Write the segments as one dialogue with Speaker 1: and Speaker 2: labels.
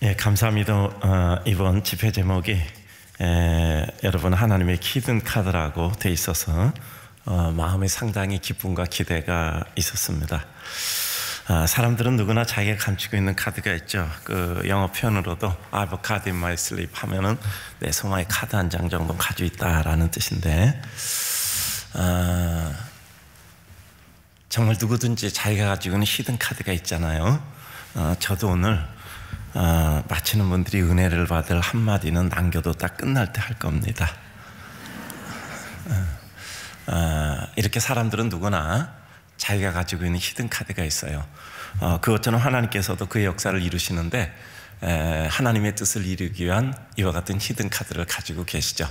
Speaker 1: 예, 감사합니다. 이번 집회 제목이 여러분 하나님의 히든 카드라고 돼 있어서 마음에 상당히 기쁨과 기대가 있었습니다. 사람들은 누구나 자기가 감추고 있는 카드가 있죠. 그 영어 표현으로도 I have a card in my sleeve 하면은 내 소마에 카드 한 장 정도 가지고 있다라는 뜻인데, 정말 누구든지 자기가 가지고 있는 히든 카드가 있잖아요. 저도 오늘 마치는 분들이 은혜를 받을 한마디는 남겨도 딱 끝날 때 할 겁니다. 이렇게 사람들은 누구나 자기가 가지고 있는 히든 카드가 있어요. 그것처럼 하나님께서도 그의 역사를 이루시는데 하나님의 뜻을 이루기 위한 이와 같은 히든 카드를 가지고 계시죠.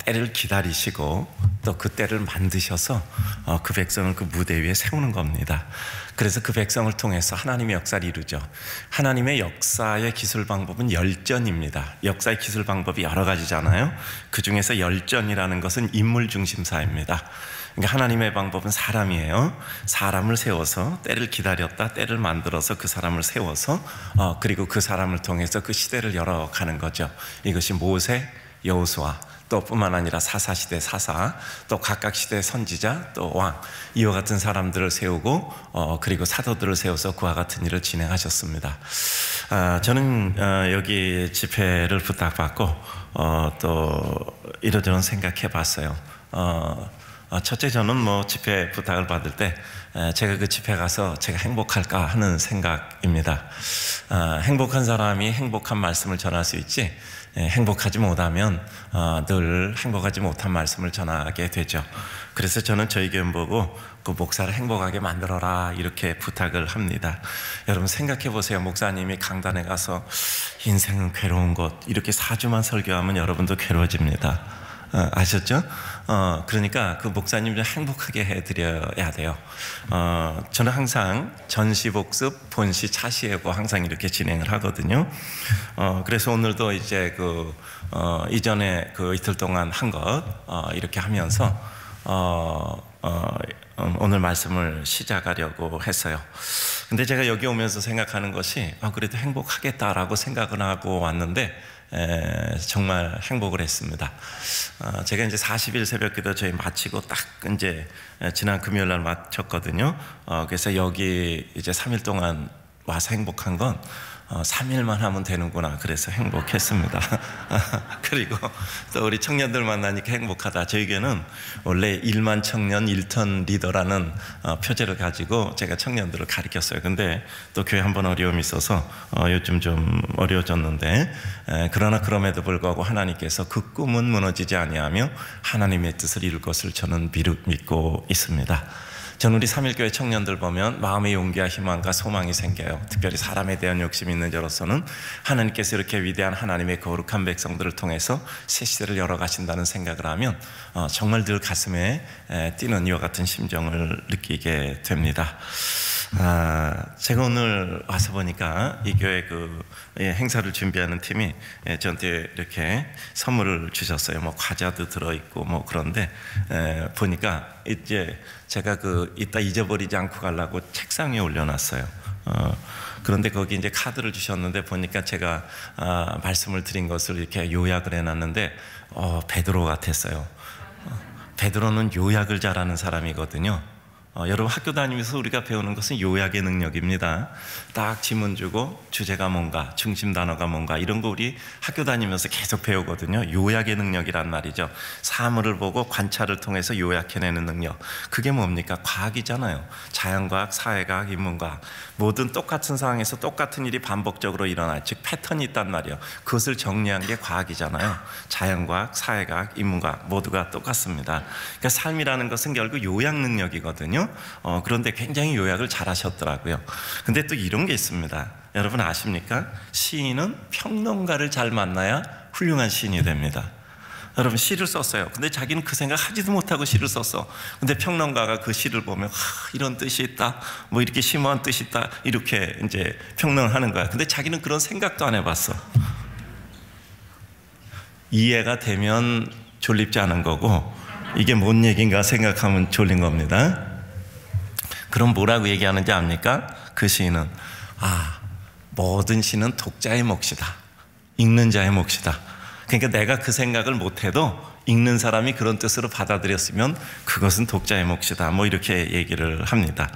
Speaker 1: 때를 기다리시고 또 그 때를 만드셔서 그 백성을 그 무대 위에 세우는 겁니다. 그래서 그 백성을 통해서 하나님의 역사를 이루죠. 하나님의 역사의 기술 방법은 열전입니다. 역사의 기술 방법이 여러 가지잖아요. 그 중에서 열전이라는 것은 인물 중심사입니다. 그러니까 하나님의 방법은 사람이에요. 사람을 세워서 때를 기다렸다, 때를 만들어서 그 사람을 세워서 그리고 그 사람을 통해서 그 시대를 열어가는 거죠. 이것이 모세, 여호수아, 또 뿐만 아니라 사사시대 사사, 또 각각 시대의 선지자, 또 왕, 이와 같은 사람들을 세우고 그리고 사도들을 세워서 그와 같은 일을 진행하셨습니다. 저는 여기 집회를 부탁받고 또 이러저런 생각해 봤어요. 첫째, 저는 뭐 집회 부탁을 받을 때 제가 그 집회 가서 제가 행복할까 하는 생각입니다. 행복한 사람이 행복한 말씀을 전할 수 있지, 행복하지 못하면 늘 행복하지 못한 말씀을 전하게 되죠. 그래서 저는 저희 교회 보고 그 목사를 행복하게 만들어라 이렇게 부탁을 합니다. 여러분 생각해 보세요. 목사님이 강단에 가서 인생은 괴로운 것 이렇게 4주만 설교하면 여러분도 괴로워집니다. 아셨죠? 그러니까 그 목사님 좀 행복하게 해드려야 돼요. 저는 항상 전시복습, 본시, 차시예고 항상 이렇게 진행을 하거든요. 그래서 오늘도 이제 이전에 그 이틀 동안 한 것 이렇게 하면서 오늘 말씀을 시작하려고 했어요. 근데 제가 여기 오면서 생각하는 것이 그래도 행복하겠다라고 생각을 하고 왔는데 정말 행복을 했습니다. 제가 이제 40일 새벽기도 저희 마치고 딱 이제 지난 금요일 날 마쳤거든요. 그래서 여기 이제 3일 동안 와서 행복한 건 3일만 하면 되는구나. 그래서 행복했습니다. 그리고 또 우리 청년들 만나니까 행복하다. 저희 교회는 원래 1만 청년 1턴 리더라는 표제를 가지고 제가 청년들을 가르쳤어요. 근데 또 교회 한번 어려움이 있어서 요즘 좀 어려워졌는데, 그러나 그럼에도 불구하고 하나님께서 그 꿈은 무너지지 아니하며 하나님의 뜻을 이룰 것을 저는 믿고 있습니다. 저는 우리 3.1교회 청년들 보면 마음의 용기와 희망과 소망이 생겨요. 특별히 사람에 대한 욕심이 있는 저로서는 하나님께서 이렇게 위대한 하나님의 거룩한 백성들을 통해서 새 시대를 열어가신다는 생각을 하면 정말 늘 가슴에 뛰는 이와 같은 심정을 느끼게 됩니다. 제가 오늘 와서 보니까 이 교회 행사를 준비하는 팀이 저한테 이렇게 선물을 주셨어요. 뭐 과자도 들어있고 뭐 그런데 보니까 이제 제가 이따 잊어버리지 않고 가려고 책상에 올려놨어요. 그런데 거기 이제 카드를 주셨는데 보니까 제가 말씀을 드린 것을 이렇게 요약을 해놨는데 베드로 같았어요. 베드로는 요약을 잘하는 사람이거든요. 여러분 학교 다니면서 우리가 배우는 것은 요약의 능력입니다. 딱 지문 주고 주제가 뭔가, 중심 단어가 뭔가 이런 거 우리 학교 다니면서 계속 배우거든요. 요약의 능력이란 말이죠. 사물을 보고 관찰을 통해서 요약해내는 능력. 그게 뭡니까? 과학이잖아요. 자연과학, 사회과학, 인문과학. 모든 똑같은 상황에서 똑같은 일이 반복적으로 일어나요. 즉 패턴이 있단 말이에요. 그것을 정리한 게 과학이잖아요. 자연과학, 사회과학, 인문과학 모두가 똑같습니다. 그러니까 삶이라는 것은 결국 요약 능력이거든요. 그런데 굉장히 요약을 잘 하셨더라고요. 근데 또 이런 게 있습니다. 여러분 아십니까? 시인은 평론가를 잘 만나야 훌륭한 시인이 됩니다. 여러분 시를 썼어요. 근데 자기는 그 생각 하지도 못하고 시를 썼어. 근데 평론가가 그 시를 보면 이런 뜻이 있다, 뭐 이렇게 심오한 뜻이 있다, 이렇게 이제 평론을 하는 거야. 근데 자기는 그런 생각도 안 해봤어. 이해가 되면 졸립지 않은 거고, 이게 뭔 얘기인가 생각하면 졸린 겁니다. 그럼 뭐라고 얘기하는지 압니까? 그 시인은 모든 시는 독자의 몫이다. 읽는 자의 몫이다. 그러니까 내가 그 생각을 못해도 읽는 사람이 그런 뜻으로 받아들였으면 그것은 독자의 몫이다. 뭐 이렇게 얘기를 합니다.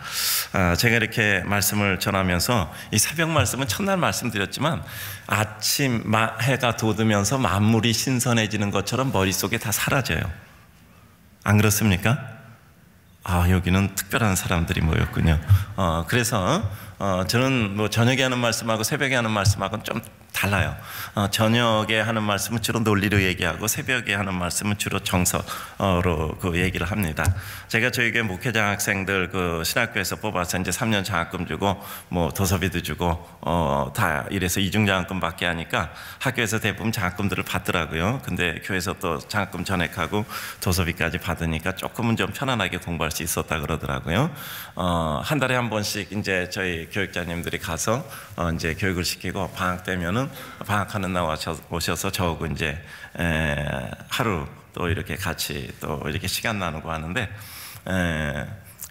Speaker 1: 제가 이렇게 말씀을 전하면서 이 새벽 말씀은 첫날 말씀드렸지만 아침 해가 돋으면서 만물이 신선해지는 것처럼 머릿속에 다 사라져요. 안 그렇습니까? 여기는 특별한 사람들이 모였군요. 그래서 저는 뭐 저녁에 하는 말씀하고 새벽에 하는 말씀하고는 좀 달라요. 저녁에 하는 말씀은 주로 논리로 얘기하고 새벽에 하는 말씀은 주로 정서로 그 얘기를 합니다. 제가 저희 교회 목회자 학생들 그 신학교에서 뽑아서 이제 3년 장학금 주고 뭐 도서비도 주고 다 이래서 이중장학금 받게 하니까 학교에서 대부분 장학금들을 받더라고요. 근데 교회에서 또 장학금 전액하고 도서비까지 받으니까 조금은 좀 편안하게 공부할 수 있었다 그러더라고요. 한 달에 한 번씩 이제 저희 교육자님들이 가서 이제 교육을 시키고 방학 때면은 방학하는 날 오셔서 저하고 이제 하루 또 이렇게 같이 또 이렇게 시간 나누고 하는데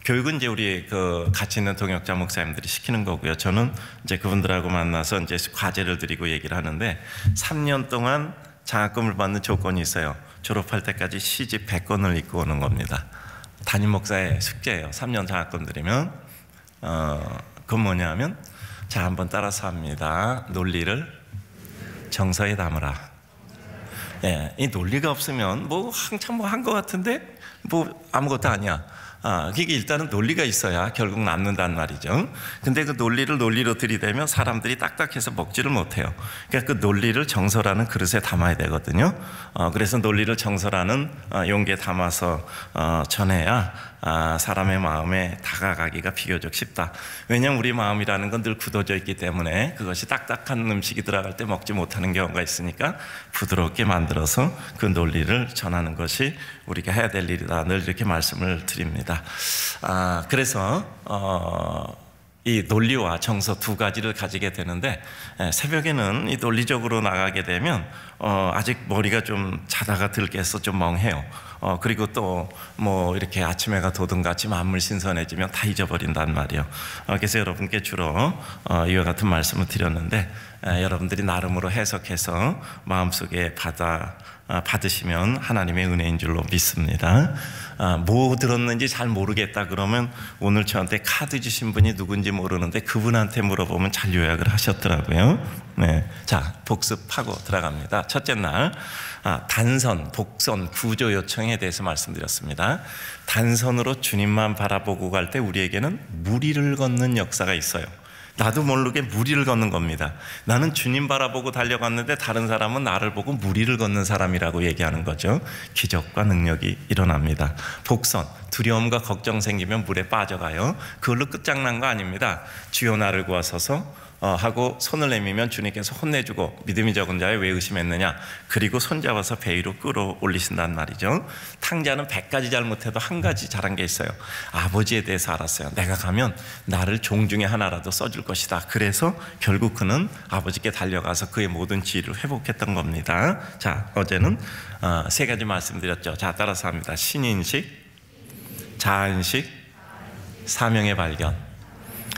Speaker 1: 교육은 이제 우리 그 같이 있는 동역자 목사님들이 시키는 거고요. 저는 이제 그분들하고 만나서 이제 과제를 드리고 얘기를 하는데 3년 동안 장학금을 받는 조건이 있어요. 졸업할 때까지 시집 100권을 읽고 오는 겁니다. 담임 목사의 숙제예요. 3년 장학금 드리면 그건 뭐냐면 자 한번 따라서 합니다. 논리를 정서에 담으라. 이 논리가 없으면 뭐 한참 뭐 한 것 같은데 뭐 아무것도 아니야. 그게 일단은 논리가 있어야 결국 남는단 말이죠. 근데 그 논리를 논리로 들이대면 사람들이 딱딱해서 먹지를 못해요. 그러니까 그 논리를 정서라는 그릇에 담아야 되거든요. 그래서 논리를 정서라는 용기에 담아서 전해야 사람의 마음에 다가가기가 비교적 쉽다. 왜냐하면 우리 마음이라는 건 늘 굳어져 있기 때문에 그것이 딱딱한 음식이 들어갈 때 먹지 못하는 경우가 있으니까 부드럽게 만들어서 그 논리를 전하는 것이 우리가 해야 될 일이다. 늘 이렇게 말씀을 드립니다. 그래서 이 논리와 정서 두 가지를 가지게 되는데 새벽에는 이 논리적으로 나가게 되면 아직 머리가 좀 자다가 들 깨서 좀 멍해요. 그리고 또 뭐 이렇게 아침 해가 돋음같이 만물 신선해지면 다 잊어버린단 말이에요. 그래서 여러분께 주로 이와 같은 말씀을 드렸는데 여러분들이 나름으로 해석해서 마음속에 받으시면 하나님의 은혜인 줄로 믿습니다. 뭐 들었는지 잘 모르겠다 그러면 오늘 저한테 카드 주신 분이 누군지 모르는데 그분한테 물어보면 잘 요약을 하셨더라고요. 네, 자 복습하고 들어갑니다. 첫째 날 단선, 복선, 구조 요청에 대해서 말씀드렸습니다. 단선으로 주님만 바라보고 갈 때 우리에게는 무리를 걷는 역사가 있어요. 나도 모르게 무리를 걷는 겁니다. 나는 주님 바라보고 달려갔는데 다른 사람은 나를 보고 무리를 걷는 사람이라고 얘기하는 거죠. 기적과 능력이 일어납니다. 복선, 두려움과 걱정 생기면 물에 빠져가요. 그걸로 끝장난 거 아닙니다. 주여 나를 구하소서 하고 손을 내밀면 주님께서 혼내주고 믿음이 적은 자여 왜 의심했느냐, 그리고 손잡아서 배 위로 끌어올리신단 말이죠. 탕자는 100가지 잘못해도 한 가지 잘한 게 있어요. 아버지에 대해서 알았어요. 내가 가면 나를 종 중에 하나라도 써줄 것이다. 그래서 결국 그는 아버지께 달려가서 그의 모든 지위를 회복했던 겁니다. 자, 어제는 세 가지 말씀드렸죠. 자, 따라서 합니다. 신인식, 자인식, 사명의 발견.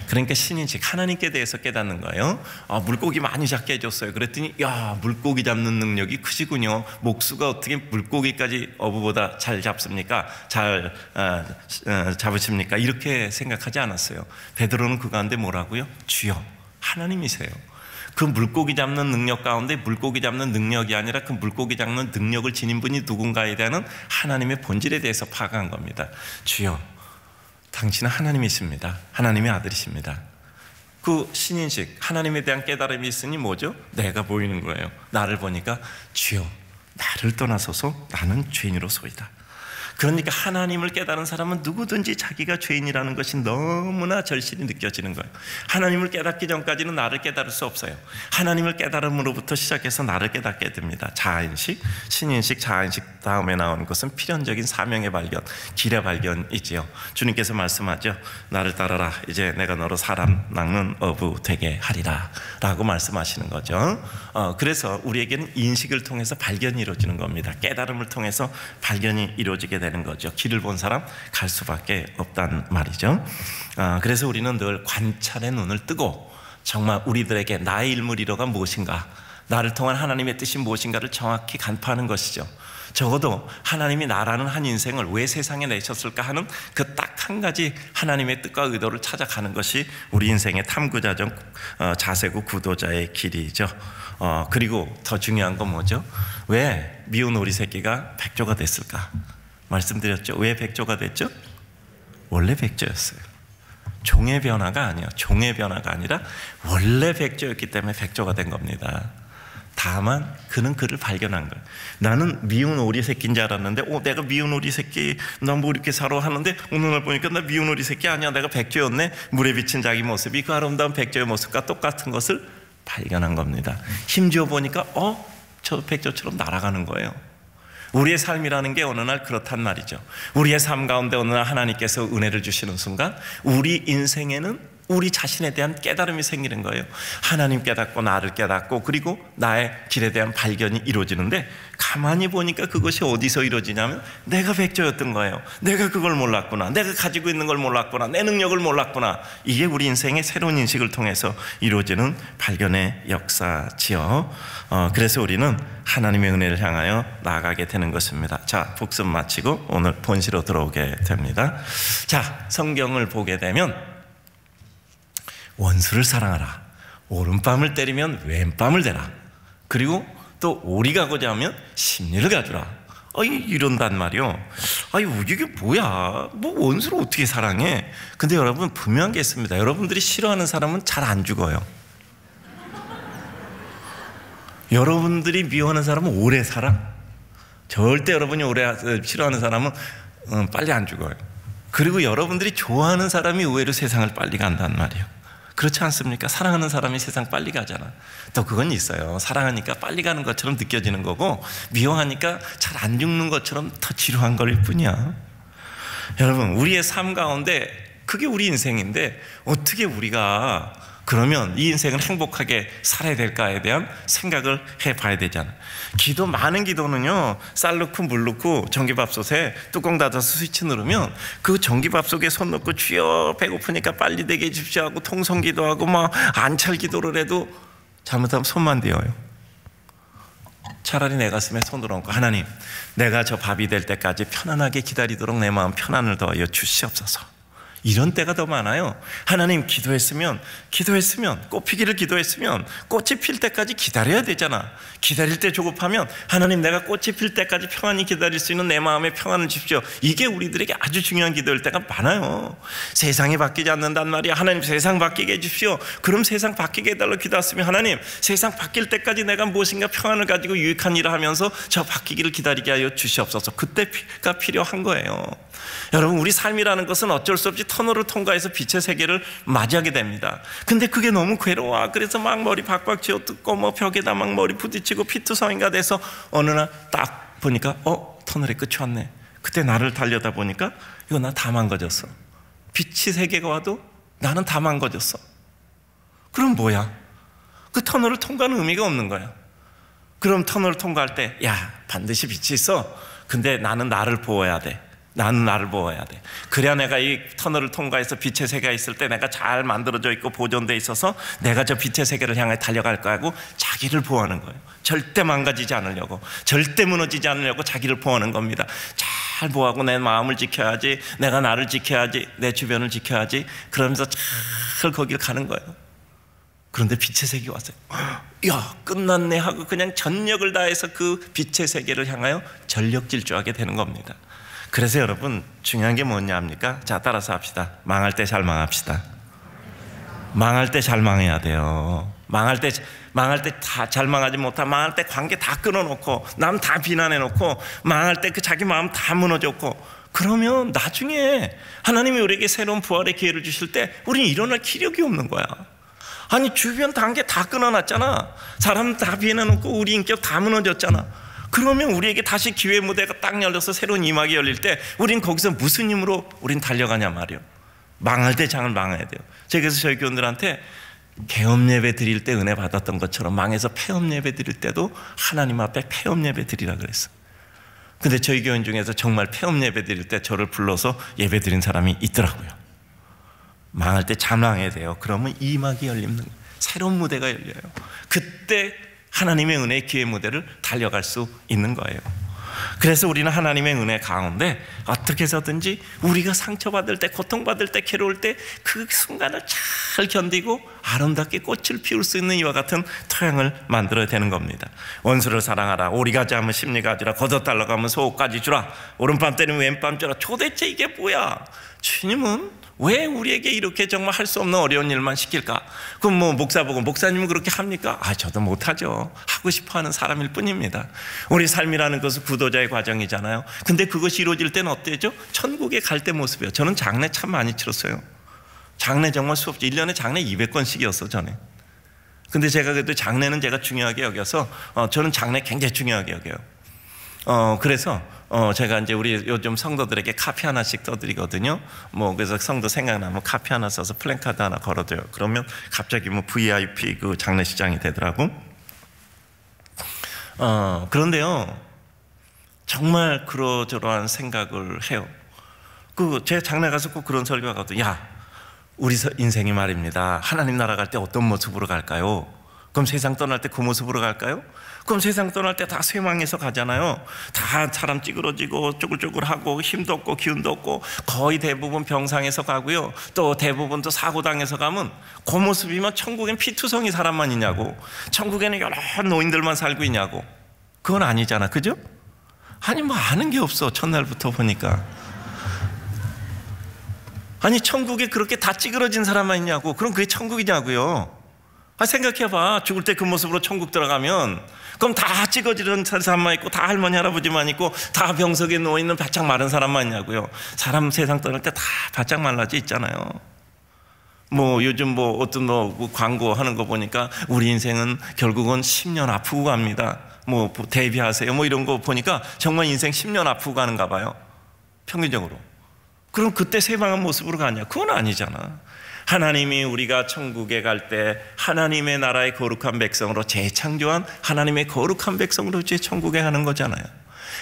Speaker 1: 그러니까 신인식, 하나님께 대해서 깨닫는 거예요. 물고기 많이 잡게 해줬어요. 그랬더니 야, 물고기 잡는 능력이 크시군요. 목수가 어떻게 물고기까지 어부보다 잘 잡습니까? 잘 잡으십니까? 이렇게 생각하지 않았어요. 베드로는 그 가운데 뭐라고요? 주여, 하나님이세요. 그 물고기 잡는 능력 가운데 물고기 잡는 능력이 아니라 그 물고기 잡는 능력을 지닌 분이 누군가에 대한 하나님의 본질에 대해서 파악한 겁니다. 주여, 당신은 하나님이십니다. 하나님의 아들이십니다. 그 신인식, 하나님에 대한 깨달음이 있으니 뭐죠? 내가 보이는 거예요. 나를 보니까 주여, 나를 떠나소서, 나는 죄인으로소이다. 그러니까 하나님을 깨달은 사람은 누구든지 자기가 죄인이라는 것이 너무나 절실히 느껴지는 거예요. 하나님을 깨닫기 전까지는 나를 깨달을 수 없어요. 하나님을 깨달음으로부터 시작해서 나를 깨닫게 됩니다. 자아인식, 신인식, 자아인식 다음에 나오는 것은 필연적인 사명의 발견, 길의 발견이지요. 주님께서 말씀하죠. 나를 따라라. 이제 내가 너로 사람 낚는 어부 되게 하리라 라고 말씀하시는 거죠. 그래서 우리에게는 인식을 통해서 발견이 이루어지는 겁니다. 깨달음을 통해서 발견이 이루어지게 되는 거죠. 길을 본 사람 갈 수밖에 없단 말이죠. 그래서 우리는 늘 관찰의 눈을 뜨고 정말 우리들에게 나의 일물이로가 무엇인가, 나를 통한 하나님의 뜻이 무엇인가를 정확히 간파하는 것이죠. 적어도 하나님이 나라는 한 인생을 왜 세상에 내셨을까 하는 그 딱 한 가지 하나님의 뜻과 의도를 찾아가는 것이 우리 인생의 탐구자적 자세고 구도자의 길이죠. 그리고 더 중요한 건 뭐죠? 왜 미운 오리 새끼가 백조가 됐을까? 말씀드렸죠. 왜 백조가 됐죠? 원래 백조였어요. 종의 변화가 아니에요. 종의 변화가 아니라 원래 백조였기 때문에 백조가 된 겁니다. 다만 그는 그를 발견한 거예요. 나는 미운 오리 새끼인 줄 알았는데 내가 미운 오리 새끼, 난 뭐 이렇게 살아 하는데 오늘 보니까 나 미운 오리 새끼 아니야, 내가 백조였네. 물에 비친 자기 모습이 그 아름다운 백조의 모습과 똑같은 것을 발견한 겁니다. 힘주어 보니까 저 백조처럼 날아가는 거예요. 우리의 삶이라는 게 어느 날 그렇단 말이죠. 우리의 삶 가운데 어느 날 하나님께서 은혜를 주시는 순간 우리 인생에는 우리 자신에 대한 깨달음이 생기는 거예요. 하나님 깨닫고 나를 깨닫고 그리고 나의 길에 대한 발견이 이루어지는데, 가만히 보니까 그것이 어디서 이루어지냐면 내가 백조였던 거예요. 내가 그걸 몰랐구나, 내가 가지고 있는 걸 몰랐구나, 내 능력을 몰랐구나. 이게 우리 인생의 새로운 인식을 통해서 이루어지는 발견의 역사지요. 그래서 우리는 하나님의 은혜를 향하여 나아가게 되는 것입니다. 자, 복습 마치고 오늘 본시로 들어오게 됩니다. 자, 성경을 보게 되면 원수를 사랑하라, 오른밤을 때리면 왼밤을 대라, 그리고 또 오리 가고자 하면 심리를 가주라, 이런단 말이요. 이게 뭐야, 뭐 원수를 어떻게 사랑해? 근데 여러분, 분명한 게 있습니다. 여러분들이 싫어하는 사람은 잘 안 죽어요. 여러분들이 미워하는 사람은 오래 살아. 절대 여러분이 싫어하는 사람은 빨리 안 죽어요. 그리고 여러분들이 좋아하는 사람이 의외로 세상을 빨리 간단 말이에요. 그렇지 않습니까? 사랑하는 사람이 세상 빨리 가잖아. 또 그건 있어요. 사랑하니까 빨리 가는 것처럼 느껴지는 거고, 미워하니까 잘 안 죽는 것처럼 더 지루한 걸 뿐이야. 여러분, 우리의 삶 가운데 그게 우리 인생인데 어떻게 우리가 그러면 이 인생을 행복하게 살아야 될까에 대한 생각을 해봐야 되잖아. 많은 기도는요, 쌀 넣고 물 넣고 전기밥솥에 뚜껑 닫아서 스위치 누르면 그 전기밥솥에 손 넣고 주여 배고프니까 빨리 되게 해주십시오 하고 통성 기도하고 막 안찰 기도를 해도 잘못하면 손만 대어요. 차라리 내 가슴에 손을 얹고, 하나님, 내가 저 밥이 될 때까지 편안하게 기다리도록 내 마음 편안을 더하여 주시옵소서. 이런 때가 더 많아요. 하나님, 기도했으면 꽃피기를 기도했으면 꽃이 필 때까지 기다려야 되잖아. 기다릴 때 조급하면 하나님, 내가 꽃이 필 때까지 평안히 기다릴 수 있는 내 마음의 평안을 주십시오. 이게 우리들에게 아주 중요한 기도일 때가 많아요. 세상이 바뀌지 않는단 말이야. 하나님, 세상 바뀌게 해주십시오. 그럼 세상 바뀌게 해달라고 기도했으면 하나님, 세상 바뀔 때까지 내가 무엇인가 평안을 가지고 유익한 일을 하면서 저 바뀌기를 기다리게 하여 주시옵소서. 그때가 필요한 거예요. 여러분, 우리 삶이라는 것은 어쩔 수 없이 터널을 통과해서 빛의 세계를 맞이하게 됩니다. 근데 그게 너무 괴로워. 그래서 막 머리 박박 쥐어뜯고 뭐 벽에다 막 머리 부딪히고 피투성이가 돼서 어느 날 딱 보니까 터널의 끝이 왔네. 그때 나를 달려다 보니까 이거 나 다 망가졌어. 빛의 세계가 와도 나는 다 망가졌어. 그럼 뭐야? 그 터널을 통과하는 의미가 없는 거야. 그럼 터널을 통과할 때 반드시 빛이 있어. 근데 나는 나를 보호해야 돼. 나는 나를 보호해야 돼. 그래야 내가 이 터널을 통과해서 빛의 세계가 있을 때 내가 잘 만들어져 있고 보존돼 있어서 내가 저 빛의 세계를 향해 달려갈 거야 하고 자기를 보호하는 거예요. 절대 망가지지 않으려고, 절대 무너지지 않으려고 자기를 보호하는 겁니다. 잘 보호하고 내 마음을 지켜야지, 내가 나를 지켜야지, 내 주변을 지켜야지, 그러면서 잘 거길 가는 거예요. 그런데 빛의 세계 왔어요. 끝났네 하고 그냥 전력을 다해서 그 빛의 세계를 향하여 전력 질주하게 되는 겁니다. 그래서 여러분, 중요한 게 뭐냐 합니까? 자, 따라서 합시다. 망할 때 잘 망합시다. 망할 때 잘 망해야 돼요. 망할 때 다 잘 망하지 못하고, 망할 때 관계 다 끊어놓고 남 다 비난해놓고 망할 때 그 자기 마음 다 무너졌고, 그러면 나중에 하나님이 우리에게 새로운 부활의 기회를 주실 때 우리는 일어날 기력이 없는 거야. 아니, 주변 단계 다 끊어놨잖아. 사람 다 비난해놓고 우리 인격 다 무너졌잖아. 그러면 우리에게 다시 기회의 무대가 딱 열려서 새로운 이막이 열릴 때 우린 거기서 무슨 힘으로 우린 달려가냐 말이요. 망할 때 장을 망해야 돼요. 제가 그래서 저희 교원들한테 개업 예배 드릴 때 은혜 받았던 것처럼 망해서 폐업 예배 드릴 때도 하나님 앞에 폐업 예배 드리라 그랬어요. 근데 저희 교원 중에서 정말 폐업 예배 드릴 때 저를 불러서 예배 드린 사람이 있더라고요. 망할 때 잘 망해야 돼요. 그러면 이막이 열리는 거예요. 새로운 무대가 열려요. 그때 하나님의 은혜의 기회 무대를 달려갈 수 있는 거예요. 그래서 우리는 하나님의 은혜 가운데 어떻게 해서든지 우리가 상처받을 때, 고통받을 때, 괴로울 때 그 순간을 잘 견디고 아름답게 꽃을 피울 수 있는 이와 같은 토양을 만들어야 되는 겁니다. 원수를 사랑하라. 오리가지 하면 심리가지라. 걷어달라고 하면 소옥까지 주라. 오른밤 때는 왼밤 주라. 도대체 이게 뭐야? 주님은 왜 우리에게 이렇게 정말 할 수 없는 어려운 일만 시킬까? 그럼 뭐 목사 보고 목사님은 그렇게 합니까? 저도 못하죠. 하고 싶어하는 사람일 뿐입니다. 우리 삶이라는 것은 구도자의 과정이잖아요. 근데 그것이 이루어질 때는 어때죠? 천국에 갈 때 모습이에요. 저는 장례 참 많이 치렀어요. 장례 정말 수없이 1년에 장례 200건씩이었어 전에. 근데 제가 그래도 장례는 제가 중요하게 여겨서 저는 장례 굉장히 중요하게 여겨요. 그래서 제가 이제 우리 요즘 성도들에게 카피 하나씩 써드리거든요. 그래서 성도 생각나면 카피 하나 써서 플랜카드 하나 걸어줘요. 그러면 갑자기 VIP 그 장례식장이 되더라고. 그런데요, 정말 그러저러한 생각을 해요. 제 장례 가서 꼭 그런 설교가 가거든요. 우리 인생이 말입니다. 하나님 나라 갈 때 어떤 모습으로 갈까요? 그럼 세상 떠날 때 그 모습으로 갈까요? 그럼 세상 떠날 때 다 쇠망해서 가잖아요. 다 사람 찌그러지고 쪼글쪼글하고 힘도 없고 기운도 없고 거의 대부분 병상에서 가고요. 또 대부분 또 사고당해서 가면 그 모습이면 천국엔 피투성이 사람만 있냐고, 천국에는 여러 노인들만 살고 있냐고. 그건 아니잖아, 그죠? 아니 아는 게 없어. 첫날부터 보니까. 아니 천국에 그렇게 다 찌그러진 사람만 있냐고. 그럼 그게 천국이냐고요. 생각해봐. 죽을 때 그 모습으로 천국 들어가면 그럼 다 찌그러지는 사람만 있고, 다 할머니 할아버지만 있고, 다 병석에 누워있는 바짝 마른 사람만 있냐고요. 사람 세상 떠날 때 다 바짝 말라져 있잖아요. 요즘 어떤 광고 하는 거 보니까 우리 인생은 결국은 10년 아프고 갑니다. 대비하세요. 이런 거 보니까 정말 인생 10년 아프고 가는가 봐요. 평균적으로. 그럼 그때 세방한 모습으로 가냐? 그건 아니잖아. 하나님이 우리가 천국에 갈 때 하나님의 나라의 거룩한 백성으로 재창조한 하나님의 거룩한 백성으로 이제 천국에 가는 거잖아요.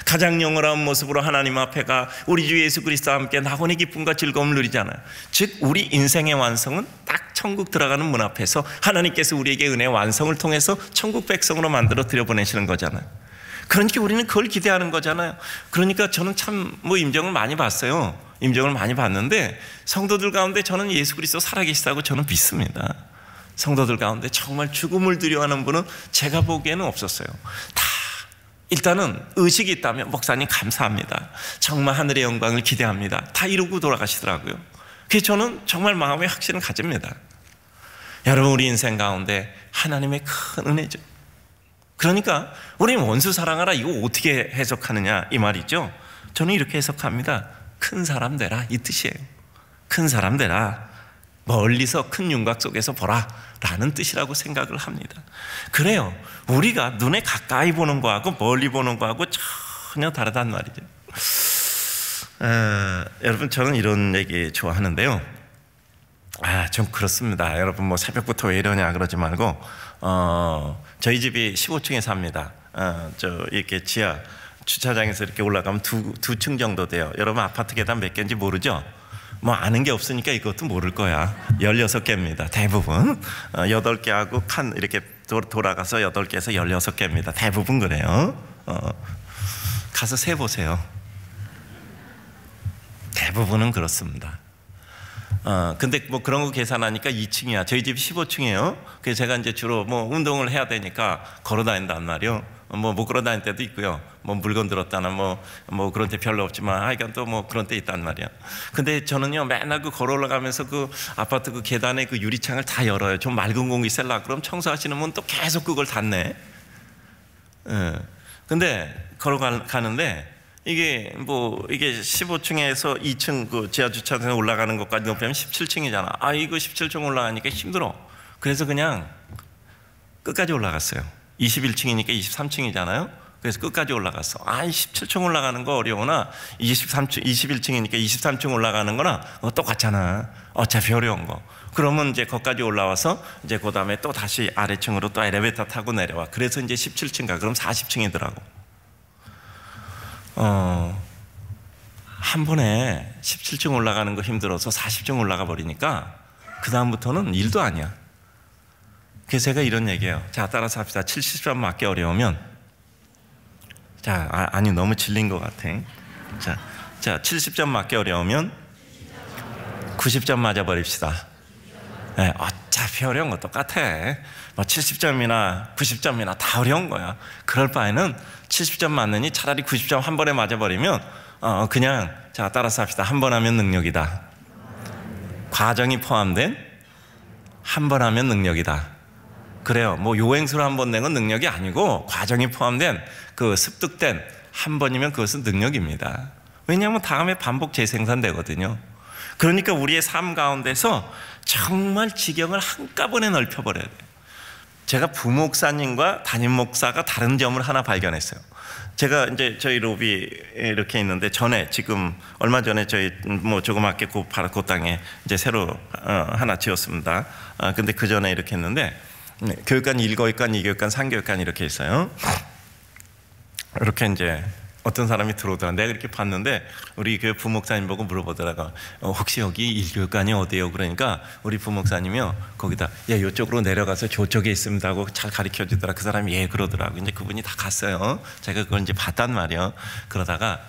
Speaker 1: 가장 영원한 모습으로 하나님 앞에 가 우리 주 예수 그리스도와 함께 낙원의 기쁨과 즐거움을 누리잖아요. 즉 우리 인생의 완성은 딱 천국 들어가는 문 앞에서 하나님께서 우리에게 은혜의 완성을 통해서 천국 백성으로 만들어 들여보내시는 거잖아요. 그러니까 우리는 그걸 기대하는 거잖아요. 그러니까 저는 참 임종을 많이 봤어요. 임종을 많이 봤는데 성도들 가운데 저는 예수 그리스도 살아계시다고 저는 믿습니다. 성도들 가운데 정말 죽음을 두려워하는 분은 제가 보기에는 없었어요. 다 일단은 의식이 있다면 목사님 감사합니다. 정말 하늘의 영광을 기대합니다. 다 이루고 돌아가시더라고요. 그래서 저는 정말 마음의 확신을 가집니다. 여러분 우리 인생 가운데 하나님의 큰 은혜죠. 그러니까 우리 원수 사랑하라 이거 어떻게 해석하느냐 이 말이죠. 저는 이렇게 해석합니다. 큰 사람 되라 이 뜻이에요. 큰 사람 되라, 멀리서 큰 윤곽 속에서 보라 라는 뜻이라고 생각을 합니다. 그래요. 우리가 눈에 가까이 보는 거하고 멀리 보는 거하고 전혀 다르단 말이죠. 여러분 저는 이런 얘기 좋아하는데요. 좀 그렇습니다. 여러분 새벽부터 왜 이러냐 그러지 말고 저희 집이 15층에 삽니다. 이렇게 지하 주차장에서 이렇게 올라가면 두 층 정도 돼요. 여러분 아파트 계단 몇 개인지 모르죠? 아는 게 없으니까 이것도 모를 거야. 16개입니다. 대부분 8개하고 칸 이렇게 돌아가서 8개에서 16개입니다. 대부분 그래요. 가서 세보세요. 대부분은 그렇습니다. 근데 그런 거 계산하니까 2층이야. 저희 집 15층이에요. 그래서 제가 이제 주로 운동을 해야 되니까 걸어 다닌단 말이에요. 못 걸어 다닐 때도 있고요. 물건 들었다나 그런 때 별로 없지만 하여간 또 그런 때 있단 말이야. 근데 저는요 맨날 걸어 올라가면서 그 아파트 그 계단에 그 유리창을 다 열어요. 좀 맑은 공기 쐴라 그럼 청소하시는 분 또 계속 그걸 닫네. 근데 걸어가는데 이게 15층에서 2층 그 지하 주차장에 올라가는 것까지 높이면 17층이잖아. 이거 17층 올라가니까 힘들어. 그래서 그냥 끝까지 올라갔어요. 21층이니까 23층이잖아요. 그래서 끝까지 올라갔어. 17층 올라가는 거 어려우나 21층이니까 23층 올라가는 거나 똑같잖아. 어차피 어려운 거. 그러면 이제 거기까지 올라와서 이제 그 다음에 또 다시 아래층으로 또 엘리베이터 타고 내려와. 그래서 이제 17층 가. 그럼 40층이더라고. 한 번에 17층 올라가는 거 힘들어서 40층 올라가 버리니까 그 다음부터는 일도 아니야. 그래서 제가 이런 얘기해요. 자, 따라서 합시다. 70점 맞기 어려우면, 자, 아니 너무 질린 것 같아. 자, 70점 맞기 어려우면 90점 맞아버립시다. 네, 어차피 어려운 거 똑같아. 뭐 70점이나 90점이나 다 어려운 거야. 그럴 바에는 70점 맞느니 차라리 90점 한 번에 맞아버리면 그냥 자, 따라서 합시다. 한 번 하면 능력이다. 과정이 포함된 한 번 하면 능력이다. 그래요. 뭐 요행수로 한 번 낸 건 능력이 아니고 과정이 포함된 그 습득된 한 번이면 그것은 능력입니다. 왜냐하면 다음에 반복 재생산되거든요. 그러니까 우리의 삶 가운데서 정말 지경을 한꺼번에 넓혀버려야 돼요. 제가 부목사님과 담임 목사가 다른 점을 하나 발견했어요. 제가 이제 저희 로비 이렇게 있는데 전에 지금 얼마 전에 저희 뭐 조그맣게 그 땅에 이제 새로 하나 지었습니다. 근데 그 전에 이렇게 했는데 교육관 1교육관, 2교육관, 3교육관 이렇게 있어요. 이렇게 이제 어떤 사람이 들어오더라. 내가 이렇게 봤는데 우리 교회 부목사님 보고 물어보더라고. 혹시 여기 1교육관이 어디예요? 그러니까 우리 부목사님이요 거기다 야 이쪽으로 내려가서 저쪽에 있습니다 하고 잘 가르쳐 주더라. 그 사람이 예 그러더라고. 이제 그분이 다 갔어요. 제가 그걸 이제 봤단 말이에요. 그러다가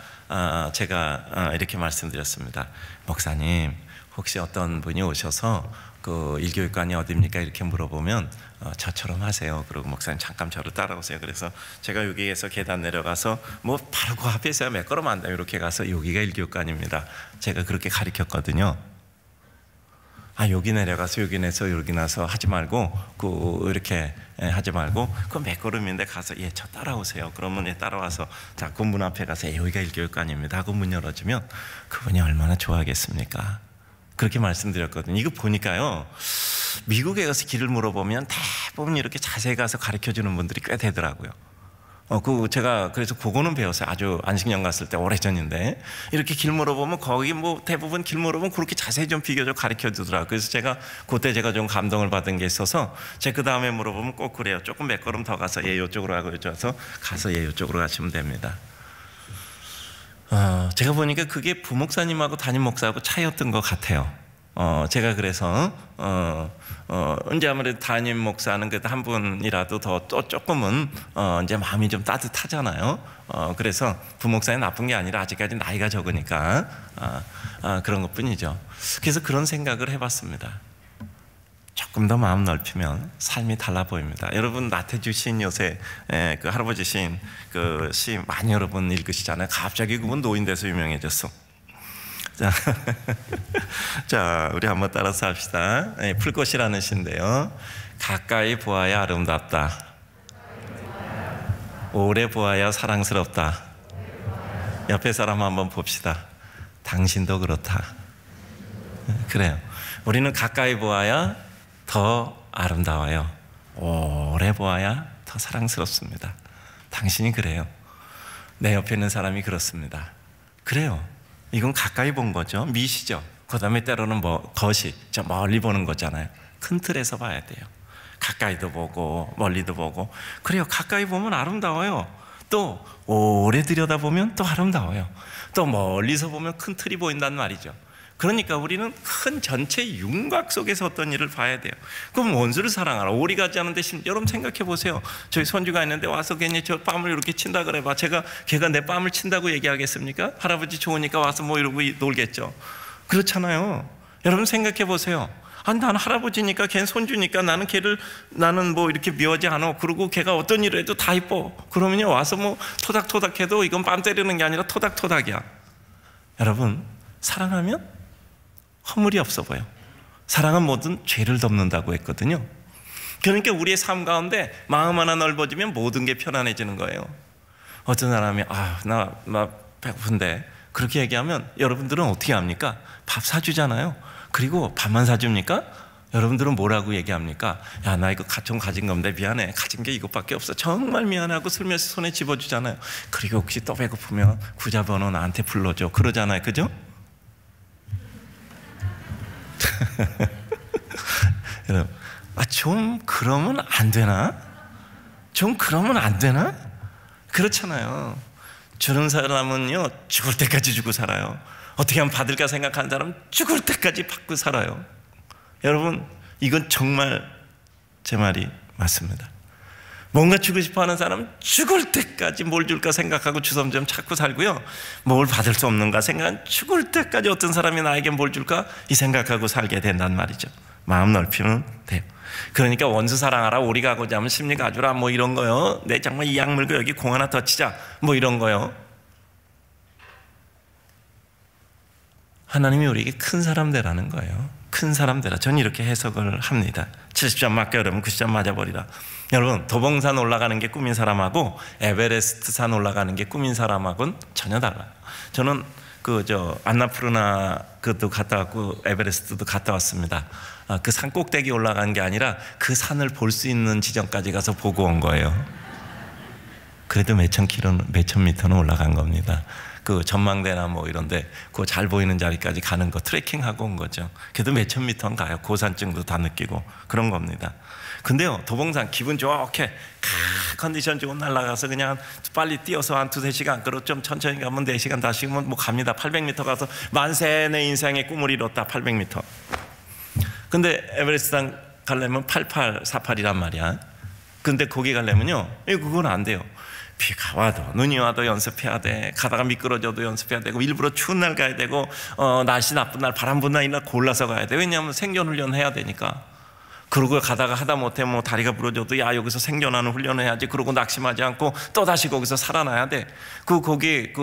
Speaker 1: 제가 이렇게 말씀드렸습니다. 목사님 혹시 어떤 분이 오셔서 그 1교육관이 어디입니까? 이렇게 물어보면 저처럼 하세요. 그리고 목사님 잠깐 저를 따라오세요. 그래서 제가 여기에서 계단 내려가서 뭐 바로 그 앞에 있어야 몇 걸음 안 돼요. 이렇게 가서 여기가 1교육관입니다. 제가 그렇게 가르쳤거든요. 여기 내려가서 여기 내서 여기 나서 하지 말고 이렇게 하지 말고 그 몇 걸음인데 가서 예 저 따라오세요. 그러면 예 따라와서 자 그 문 앞에 가서 여기가 1교육관입니다 하고 문 열어주면 그분이 얼마나 좋아하겠습니까? 그렇게 말씀드렸거든요. 이거 보니까요 미국에 가서 길을 물어보면 대부분 이렇게 자세히 가서 가르쳐주는 분들이 꽤 되더라고요. 제가 그래서 그거는 배웠어요. 아주 안식년 갔을 때 오래전인데 이렇게 길 물어보면 거기 뭐 대부분 길 물어보면 그렇게 자세히 좀 비교적 가르쳐주더라고요. 그래서 그때 제가 좀 감동을 받은 게 있어서 제가 그 다음에 물어보면 꼭 그래요. 조금 몇 걸음 더 가서 예 이쪽으로 하고 이쪽에서 가서 예 이쪽으로 가시면 됩니다. 제가 보니까 그게 부목사님하고 담임 목사하고 차이였던 것 같아요. 제가 그래서 이제 아무래도 담임 목사는 그래도 한 분이라도 더 또 조금은 이제 마음이 좀 따뜻하잖아요. 그래서 부목사는 나쁜 게 아니라 아직까지 나이가 적으니까 그런 것뿐이죠. 그래서 그런 생각을 해봤습니다. 조금 더 마음 넓히면 삶이 달라 보입니다. 여러분 나태주 시인 요새 그 할아버지 시인 그 시 많이 여러분 읽으시잖아요. 갑자기 그분 노인 돼서 유명해졌어. 자, 우리 한번 따라서 합시다. 풀꽃이라는 시인데요. 가까이 보아야 아름답다. 오래 보아야 사랑스럽다. 옆에 사람 한번 봅시다. 당신도 그렇다. 그래요. 우리는 가까이 보아야 더 아름다워요. 오래 보아야 더 사랑스럽습니다. 당신이 그래요. 내 옆에 있는 사람이 그렇습니다. 그래요. 이건 가까이 본 거죠. 미시죠. 그 다음에 때로는 거시, 저 멀리 보는 거잖아요. 큰 틀에서 봐야 돼요. 가까이도 보고 멀리도 보고. 그래요. 가까이 보면 아름다워요. 또 오래 들여다보면 또 아름다워요. 또 멀리서 보면 큰 틀이 보인단 말이죠. 그러니까 우리는 큰 전체 윤곽 속에서 어떤 일을 봐야 돼요. 그럼 원수를 사랑하라. 오리 가지 않은 대신 여러분 생각해 보세요. 저희 손주가 있는데 와서 괜히 저 뺨을 이렇게 친다 그래 봐. 걔가 내 뺨을 친다고 얘기하겠습니까? 할아버지 좋으니까 와서 뭐 이러고 놀겠죠. 그렇잖아요. 여러분 생각해 보세요. 나는 할아버지니까 걔는 손주니까 나는 뭐 이렇게 미워하지 않아. 그리고 걔가 어떤 일을 해도 다 이뻐. 그러면요 와서 뭐 토닥토닥해도 이건 뺨 때리는 게 아니라 토닥토닥이야. 여러분 사랑하면 허물이 없어 보여. 사랑은 모든 죄를 덮는다고 했거든요. 그러니까 우리의 삶 가운데 마음 하나 넓어지면 모든 게 편안해지는 거예요. 어떤 사람이 나 배고픈데 그렇게 얘기하면 여러분들은 어떻게 합니까? 밥 사주잖아요. 그리고 밥만 사줍니까? 여러분들은 뭐라고 얘기합니까? 야, 나 이거 좀 가진 건데 미안해. 가진 게 이것밖에 없어. 정말 미안하고 슬며시 손에 집어주잖아요. 그리고 혹시 또 배고프면 구자번호 나한테 불러줘. 그러잖아요. 그죠? 여러분, 좀 그러면 안 되나? 좀 그러면 안 되나? 그렇잖아요. 주는 사람은요 죽을 때까지 주고 살아요. 어떻게 하면 받을까 생각하는 사람은 죽을 때까지 받고 살아요. 여러분 이건 정말 제 말이 맞습니다. 뭔가 주고 싶어하는 사람은 죽을 때까지 뭘 줄까 생각하고 주섬주섬 찾고 살고요, 뭘 받을 수 없는가 생각은 죽을 때까지 어떤 사람이 나에게 뭘 줄까 이 생각하고 살게 된단 말이죠. 마음 넓히면 돼요. 그러니까 원수 사랑하라, 오리 가고자 하면 심리 가주라, 뭐 이런 거요. 내 정말 이 약 물고 여기 공 하나 더 치자, 뭐 이런 거요. 하나님이 우리에게 큰 사람 되라는 거예요. 큰 사람 되라. 저는 이렇게 해석을 합니다. 70점 맞게 어려면 90점 맞아버리라. 여러분, 도봉산 올라가는 게 꿈인 사람하고 에베레스트 산 올라가는 게 꿈인 사람하고는 전혀 달라요. 저는 안나푸르나 그것도 갔다 왔고 에베레스트도 갔다 왔습니다. 그 산 꼭대기 올라간 게 아니라 그 산을 볼 수 있는 지점까지 가서 보고 온 거예요. 그래도 몇천 미터는 올라간 겁니다. 그 전망대나 뭐 이런데 그 잘 보이는 자리까지 가는 거 트레킹하고 온 거죠. 그래도 몇천 미터는 가요. 고산증도 다 느끼고 그런 겁니다. 근데요, 도봉산 기분 좋게 컨디션 좋은 날 나가서 그냥 빨리 뛰어서 한 2-3시간, 그리고 좀 천천히 가면 4시간, 5시간 뭐 갑니다. 800m 가서 만세 내 인생의 꿈을 이뤘다. 800m. 근데 에베레스트산 가려면 8848이란 말이야. 근데 거기 가려면요, 그건 안 돼요. 비가 와도 눈이 와도 연습해야 돼. 가다가 미끄러져도 연습해야 되고, 일부러 추운 날 가야 되고, 날씨 나쁜 날, 바람 부는 날이나 골라서 가야 돼. 왜냐하면 생존 훈련 해야 되니까. 그러고 가다가 하다 못해 뭐 다리가 부러져도 야, 여기서 생존하는 훈련을 해야지. 그러고 낙심하지 않고 또 다시 거기서 살아나야 돼. 거기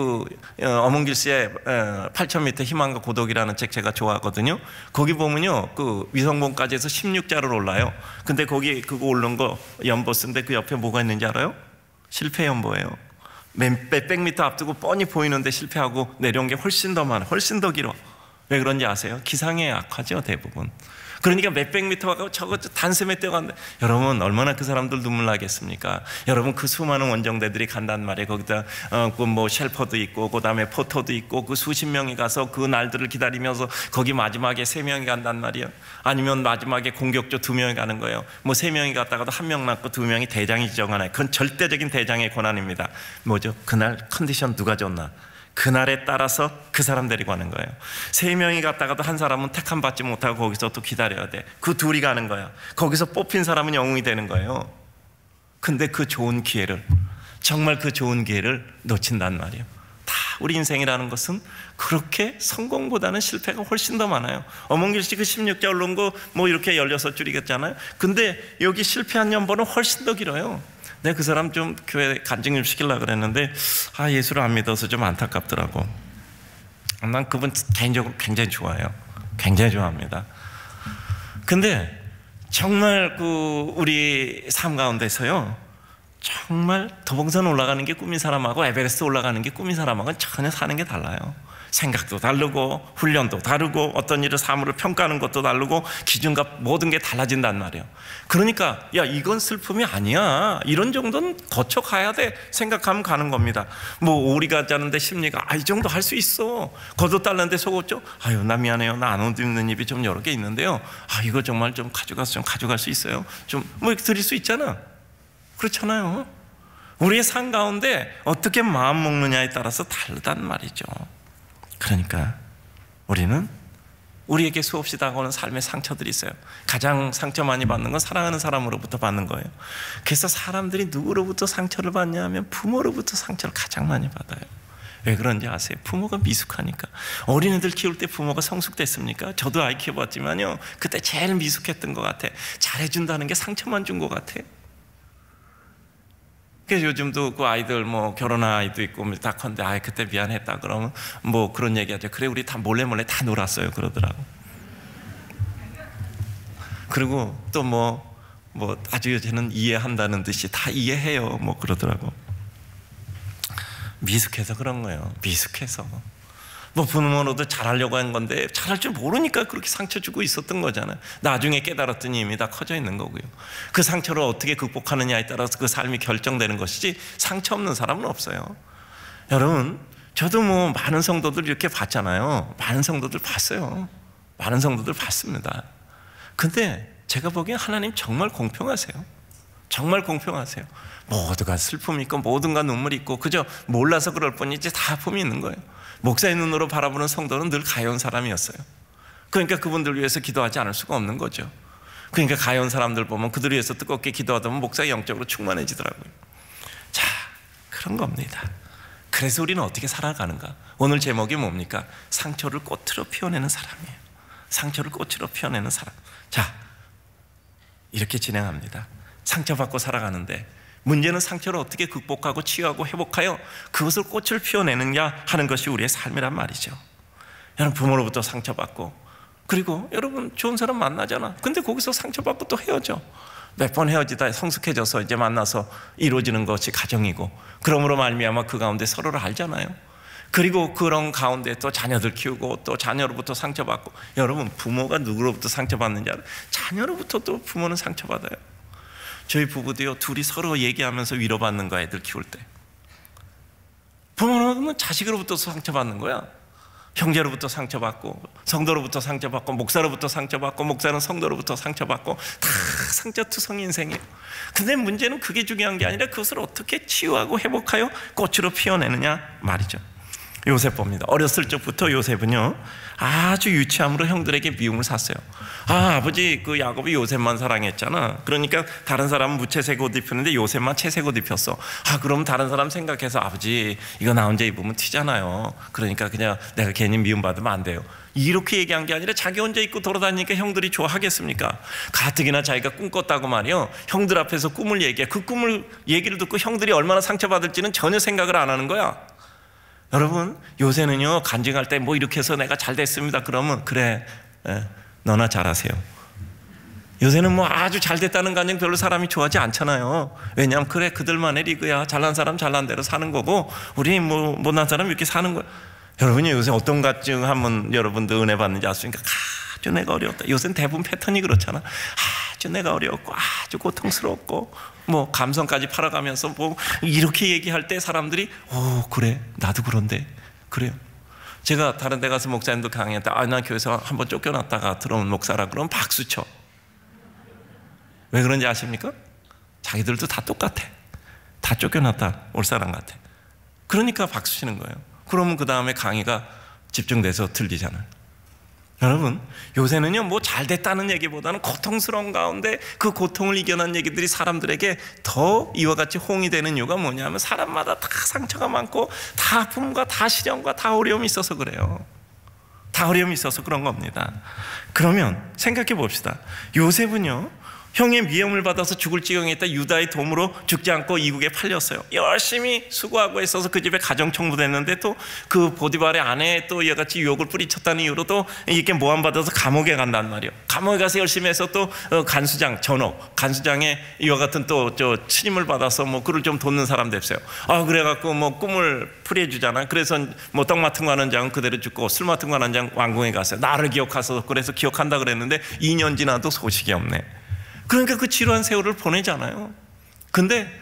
Speaker 1: 엄은길 씨의 8,000m 희망과 고독이라는 책 제가 좋아하거든요. 거기 보면요, 그 위성봉까지 해서 16자를 올라요. 근데 거기 그거 오른 거 연보스인데 그 옆에 뭐가 있는지 알아요? 실패 연보예요. 몇백 미터 앞두고 뻔히 보이는데 실패하고 내려온 게 훨씬 더 많아, 훨씬 더 길어. 왜 그런지 아세요? 기상에 약하죠, 대부분. 그러니까 몇백 미터 가고 저거 단숨에 뛰어간다. 여러분, 얼마나 그 사람들 눈물 나겠습니까? 여러분, 그 수많은 원정대들이 간단 말이에요. 거기다 뭐 쉘퍼도 있고, 그 다음에 포터도 있고, 그 수십 명이 가서 그 날들을 기다리면서 거기 마지막에 3명이 간단 말이에요. 아니면 마지막에 공격조 2명이 가는 거예요. 뭐 3명이 갔다가도 1명 남고 2명이 대장이 지정하나요? 그건 절대적인 대장의 권한입니다. 뭐죠? 그날 컨디션 누가 좋나? 그날에 따라서 그 사람 데리고 가는 거예요. 3명이 갔다가도 한 사람은 택함 받지 못하고 거기서 또 기다려야 돼. 그 둘이 가는 거야. 거기서 뽑힌 사람은 영웅이 되는 거예요. 근데 그 좋은 기회를, 정말 그 좋은 기회를 놓친단 말이에요. 다 우리 인생이라는 것은 그렇게 성공보다는 실패가 훨씬 더 많아요. 엄은길 씨 그 16자 올라온 거 뭐 이렇게 16줄이겠잖아요. 근데 여기 실패한 연보는 훨씬 더 길어요. 내가 그 사람 좀 교회 간증 좀 시키려고 그랬는데 예수를 안 믿어서 좀 안타깝더라고. 난 그분 개인적으로 굉장히 좋아해요. 굉장히 좋아합니다. 근데 정말 우리 삶 가운데서요, 정말 도봉산 올라가는 게 꿈인 사람하고 에베레스트 올라가는 게 꿈인 사람하고는 전혀 사는 게 달라요. 생각도 다르고 훈련도 다르고 어떤 일을 삶으로 평가하는 것도 다르고 기준과 모든 게 달라진단 말이에요. 그러니까 야, 이건 슬픔이 아니야, 이런 정도는 거쳐 가야 돼 생각하면 가는 겁니다. 뭐 오리가 자는데 심리가 이 정도 할 수 있어. 겉옷 달라는데 속옷죠? 아유, 나 미안해요, 나 안 옷 입는 입이 좀 여러 개 있는데요, 이거 정말 좀 가져갈 수 있어요? 좀 뭐 드릴 수 있잖아. 그렇잖아요. 우리의 삶 가운데 어떻게 마음 먹느냐에 따라서 다르단 말이죠. 그러니까 우리는 우리에게 수없이 다가오는 삶의 상처들이 있어요. 가장 상처 많이 받는 건 사랑하는 사람으로부터 받는 거예요. 그래서 사람들이 누구로부터 상처를 받냐 하면 부모로부터 상처를 가장 많이 받아요. 왜 그런지 아세요? 부모가 미숙하니까. 어린애들 키울 때 부모가 성숙됐습니까? 저도 아이 키워봤지만요, 그때 제일 미숙했던 것 같아. 잘해준다는 게 상처만 준 것 같아. 그래서 요즘도 그 아이들 뭐 결혼한 아이도 있고 다 컨데 그때 미안했다 그러면 뭐 그런 얘기하죠. 그래, 우리 다 몰래 다 놀았어요 그러더라고. 그리고 또 뭐 아주 쟤는 이해한다는 듯이 다 이해해요 뭐 그러더라고. 미숙해서 그런 거예요. 미숙해서. 뭐 부모로도 잘하려고 한 건데 잘할 줄 모르니까 그렇게 상처 주고 있었던 거잖아요. 나중에 깨달았더니 이미 다 커져 있는 거고요. 그 상처를 어떻게 극복하느냐에 따라서 그 삶이 결정되는 것이지 상처 없는 사람은 없어요. 여러분, 저도 뭐 많은 성도들 이렇게 봤잖아요. 많은 성도들 봤어요. 많은 성도들 봤습니다. 근데 제가 보기엔 하나님 정말 공평하세요. 정말 공평하세요. 모두가 슬픔이 있고 모두가 눈물이 있고 그저 몰라서 그럴 뿐이지 다 아픔이 있는 거예요. 목사의 눈으로 바라보는 성도는 늘 가여운 사람이었어요. 그러니까 그분들 위해서 기도하지 않을 수가 없는 거죠. 그러니까 가여운 사람들 보면 그들 위해서 뜨겁게 기도하다 보면 목사가 영적으로 충만해지더라고요. 자, 그런 겁니다. 그래서 우리는 어떻게 살아가는가? 오늘 제목이 뭡니까? 상처를 꽃으로 피워내는 사람이에요. 상처를 꽃으로 피워내는 사람. 자, 이렇게 진행합니다. 상처받고 살아가는데 문제는 상처를 어떻게 극복하고 치유하고 회복하여 그것을 꽃을 피워내느냐 하는 것이 우리의 삶이란 말이죠. 여러분, 부모로부터 상처받고, 그리고 여러분 좋은 사람 만나잖아. 근데 거기서 상처받고 또 헤어져. 몇 번 헤어지다 성숙해져서 이제 만나서 이루어지는 것이 가정이고, 그러므로 말미암아 그 가운데 서로를 알잖아요. 그리고 그런 가운데 또 자녀들 키우고 또 자녀로부터 상처받고. 여러분, 부모가 누구로부터 상처받는지 알아요? 자녀로부터 또 부모는 상처받아요. 저희 부부도요, 둘이 서로 얘기하면서 위로받는 거야. 애들 키울 때 부모는 자식으로부터 상처받는 거야. 형제로부터 상처받고, 성도로부터 상처받고, 목사로부터 상처받고, 목사는 성도로부터 상처받고, 다 상처투성 인생이에요. 근데 문제는 그게 중요한 게 아니라 그것을 어떻게 치유하고 회복하여 꽃으로 피워내느냐 말이죠. 요셉 봅니다. 어렸을 적부터 요셉은요, 아주 유치함으로 형들에게 미움을 샀어요. 아버지 그 야곱이 요셉만 사랑했잖아. 그러니까 다른 사람은 무채색 옷 입혔는데 요셉만 채색 옷 입혔어. 그럼 다른 사람 생각해서 아버지 이거 나 혼자 입으면 튀잖아요. 그러니까 그냥 내가 괜히 미움받으면 안 돼요. 이렇게 얘기한 게 아니라 자기 혼자 입고 돌아다니니까 형들이 좋아하겠습니까? 가뜩이나 자기가 꿈 꿨다고 말이요, 형들 앞에서 꿈을 얘기해. 그 꿈을 얘기를 듣고 형들이 얼마나 상처받을지는 전혀 생각을 안 하는 거야. 여러분, 요새는요, 간증할 때 뭐 이렇게 해서 내가 잘 됐습니다 그러면 그래, 너나 잘하세요. 요새는 뭐 아주 잘 됐다는 간증 별로 사람이 좋아하지 않잖아요. 왜냐하면 그래, 그들만의 리그야. 잘난 사람 잘난 대로 사는 거고 우리 뭐 못난 사람 이렇게 사는 거야. 여러분이 요새 어떤 간증 하면 여러분도 은혜 받는지 아십니까? 아주 내가 어려웠다. 요새는 대부분 패턴이 그렇잖아. 아주 내가 어려웠고 아주 고통스러웠고, 뭐 감성까지 팔아가면서 뭐 이렇게 얘기할 때 사람들이 그래, 나도 그런데 그래요. 제가 다른 데 가서 목사님도 강의했다. 나 교회에서 한번 쫓겨났다가 들어온 목사라 그러면 박수 쳐. 왜 그런지 아십니까? 자기들도 다 똑같아. 다 쫓겨났다 올 사람 같아. 그러니까 박수 치는 거예요. 그러면 그 다음에 강의가 집중돼서 들리잖아요. 여러분, 요새는요, 뭐 잘 됐다는 얘기보다는 고통스러운 가운데 그 고통을 이겨낸 얘기들이 사람들에게 더 이와 같이 호응이 되는 이유가 뭐냐면 사람마다 다 상처가 많고 다 아픔과 다 시련과 다 어려움이 있어서 그래요. 다 어려움이 있어서 그런 겁니다. 그러면 생각해 봅시다. 요셉은요, 형의 미움을 받아서 죽을 지경에 있다 유다의 도움으로 죽지 않고 이국에 팔렸어요. 열심히 수고하고 있어서 그 집에 가정청부됐는데 또 그 보디발의 아내에 또 이같이 유혹을 뿌리쳤다는 이유로 또 이렇게 모함받아서 감옥에 간단 말이에요. 감옥에 가서 열심히 해서 또 간수장 전옥, 간수장에 이와 같은 또 추임을 받아서 뭐 그를 좀 돕는 사람 됐어요. 그래갖고 뭐 꿈을 풀이해 주잖아요. 그래서 뭐 떡 맡은 거 하는 장은 그대로 죽고 술 맡은 거 하는 장 왕궁에 갔어요. 나를 기억하소서. 그래서 기억한다 그랬는데 2년 지나도 소식이 없네. 그러니까 그 지루한 세월을 보내잖아요. 근데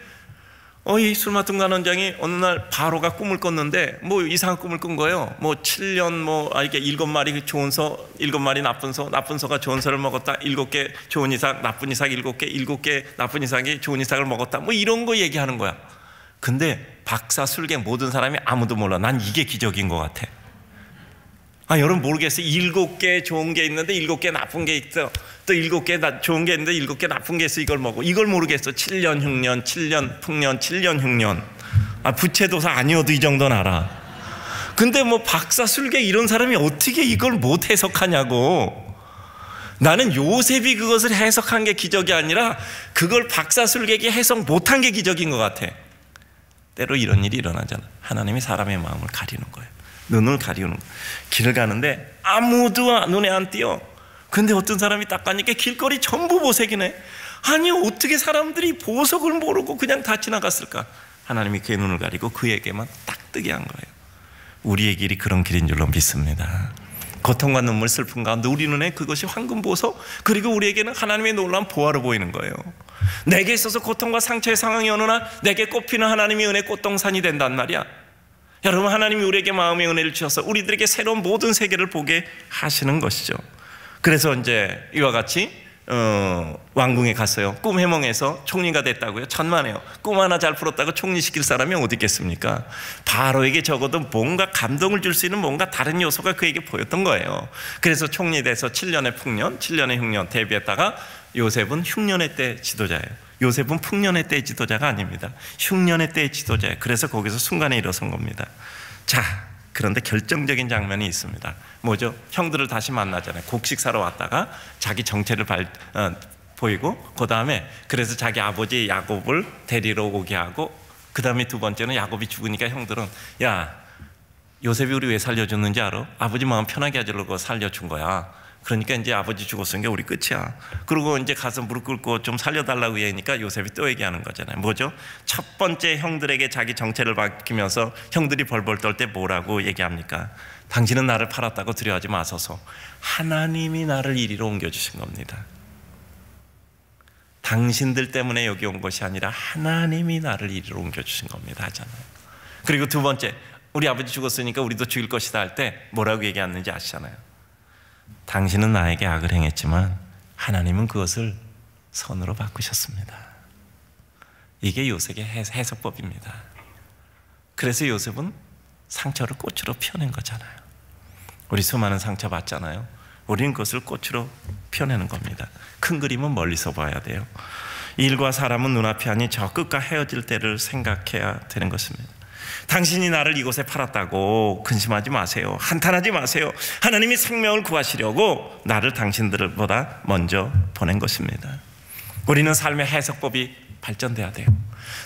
Speaker 1: 이 술 맡은 관원장이 어느 날 바로가 꿈을 꿨는데 뭐 이상한 꿈을 꾼 거예요. 뭐 7년 이게 7마리 좋은 소, 7마리 나쁜 소, 나쁜 소가 좋은 소를 먹었다. 7개 좋은 이삭, 나쁜 이삭 7개, 7개 나쁜 이삭이 좋은 이삭을 먹었다. 뭐 이런 거 얘기하는 거야. 근데 박사, 술객 모든 사람이 아무도 몰라. 난 이게 기적인 것 같아. 여러분 모르겠어요. 7개 좋은 게 있는데 7개 나쁜 게 있어. 또 7개 좋은 게 있는데 7개 나쁜 게 있어. 이걸 모르겠어. 7년 흉년, 7년 풍년, 7년 흉년. 부채도사 아니어도 이 정도는 알아. 근데 뭐 박사, 술객 이런 사람이 어떻게 이걸 못 해석하냐고. 나는 요셉이 그것을 해석한 게 기적이 아니라 그걸 박사, 술객이 해석 못한 게 기적인 것 같아. 때로 이런 일이 일어나잖아. 하나님이 사람의 마음을 가리는 거예요. 눈을 가리우는 거예요. 길을 가는데 아무도 눈에 안 띄어. 근데 어떤 사람이 딱 가니까 길거리 전부 보색이네. 아니 어떻게 사람들이 보석을 모르고 그냥 다 지나갔을까? 하나님이 그의 눈을 가리고 그에게만 딱 뜨게 한 거예요. 우리의 길이 그런 길인 줄로 믿습니다. 고통과 눈물, 슬픔 가운데 우리 눈에 그것이 황금보석, 그리고 우리에게는 하나님의 놀라운 보화로 보이는 거예요. 내게 있어서 고통과 상처의 상황이 어느 날 내게 꽃피는 하나님의 은혜 꽃동산이 된단 말이야. 여러분, 하나님이 우리에게 마음의 은혜를 주셔서 우리들에게 새로운 모든 세계를 보게 하시는 것이죠. 그래서 이제 이와 같이 왕궁에 갔어요. 꿈 해몽해서 총리가 됐다고요. 천만에요. 꿈 하나 잘 풀었다고 총리시킬 사람이 어디 있겠습니까? 바로에게 적어도 뭔가 감동을 줄 수 있는 뭔가 다른 요소가 그에게 보였던 거예요. 그래서 총리 돼서 7년의 풍년, 7년의 흉년 대비했다가 요셉은 흉년의 때 지도자예요. 요셉은 풍년의 때 지도자가 아닙니다. 흉년의 때 지도자예요. 그래서 거기서 순간에 일어선 겁니다. 자, 그런데 결정적인 장면이 있습니다. 뭐죠? 형들을 다시 만나잖아요. 곡식 사러 왔다가 자기 정체를 보이고, 그 다음에 그래서 자기 아버지 야곱을 데리러 오게 하고, 그 다음에 두 번째는 야곱이 죽으니까 형들은, 야, 요셉이 우리 왜 살려줬는지 알아? 아버지 마음 편하게 하려고 살려준 거야. 그러니까 이제 아버지 죽었으니까 우리 끝이야. 그리고 이제 가서 무릎 꿇고 좀 살려달라고 얘기하니까 요셉이 또 얘기하는 거잖아요. 뭐죠? 첫 번째 형들에게 자기 정체를 밝히면서 형들이 벌벌 떨 때 뭐라고 얘기합니까? 당신은 나를 팔았다고 두려워하지 마소서. 하나님이 나를 이리로 옮겨주신 겁니다. 당신들 때문에 여기 온 것이 아니라 하나님이 나를 이리로 옮겨주신 겁니다 하잖아요. 그리고 두 번째, 우리 아버지 죽었으니까 우리도 죽일 것이다 할 때 뭐라고 얘기하는지 아시잖아요. 당신은 나에게 악을 행했지만 하나님은 그것을 선으로 바꾸셨습니다. 이게 요셉의 해석법입니다. 그래서 요셉은 상처를 꽃으로 펴낸 거잖아요. 우리 수많은 상처 받잖아요. 우리는 그것을 꽃으로 펴내는 겁니다. 큰 그림은 멀리서 봐야 돼요. 일과 사람은 눈앞이 아닌 저 끝과 헤어질 때를 생각해야 되는 것입니다. 당신이 나를 이곳에 팔았다고 근심하지 마세요. 한탄하지 마세요. 하나님이 생명을 구하시려고 나를 당신들보다 먼저 보낸 것입니다. 우리는 삶의 해석법이 발전돼야 돼요.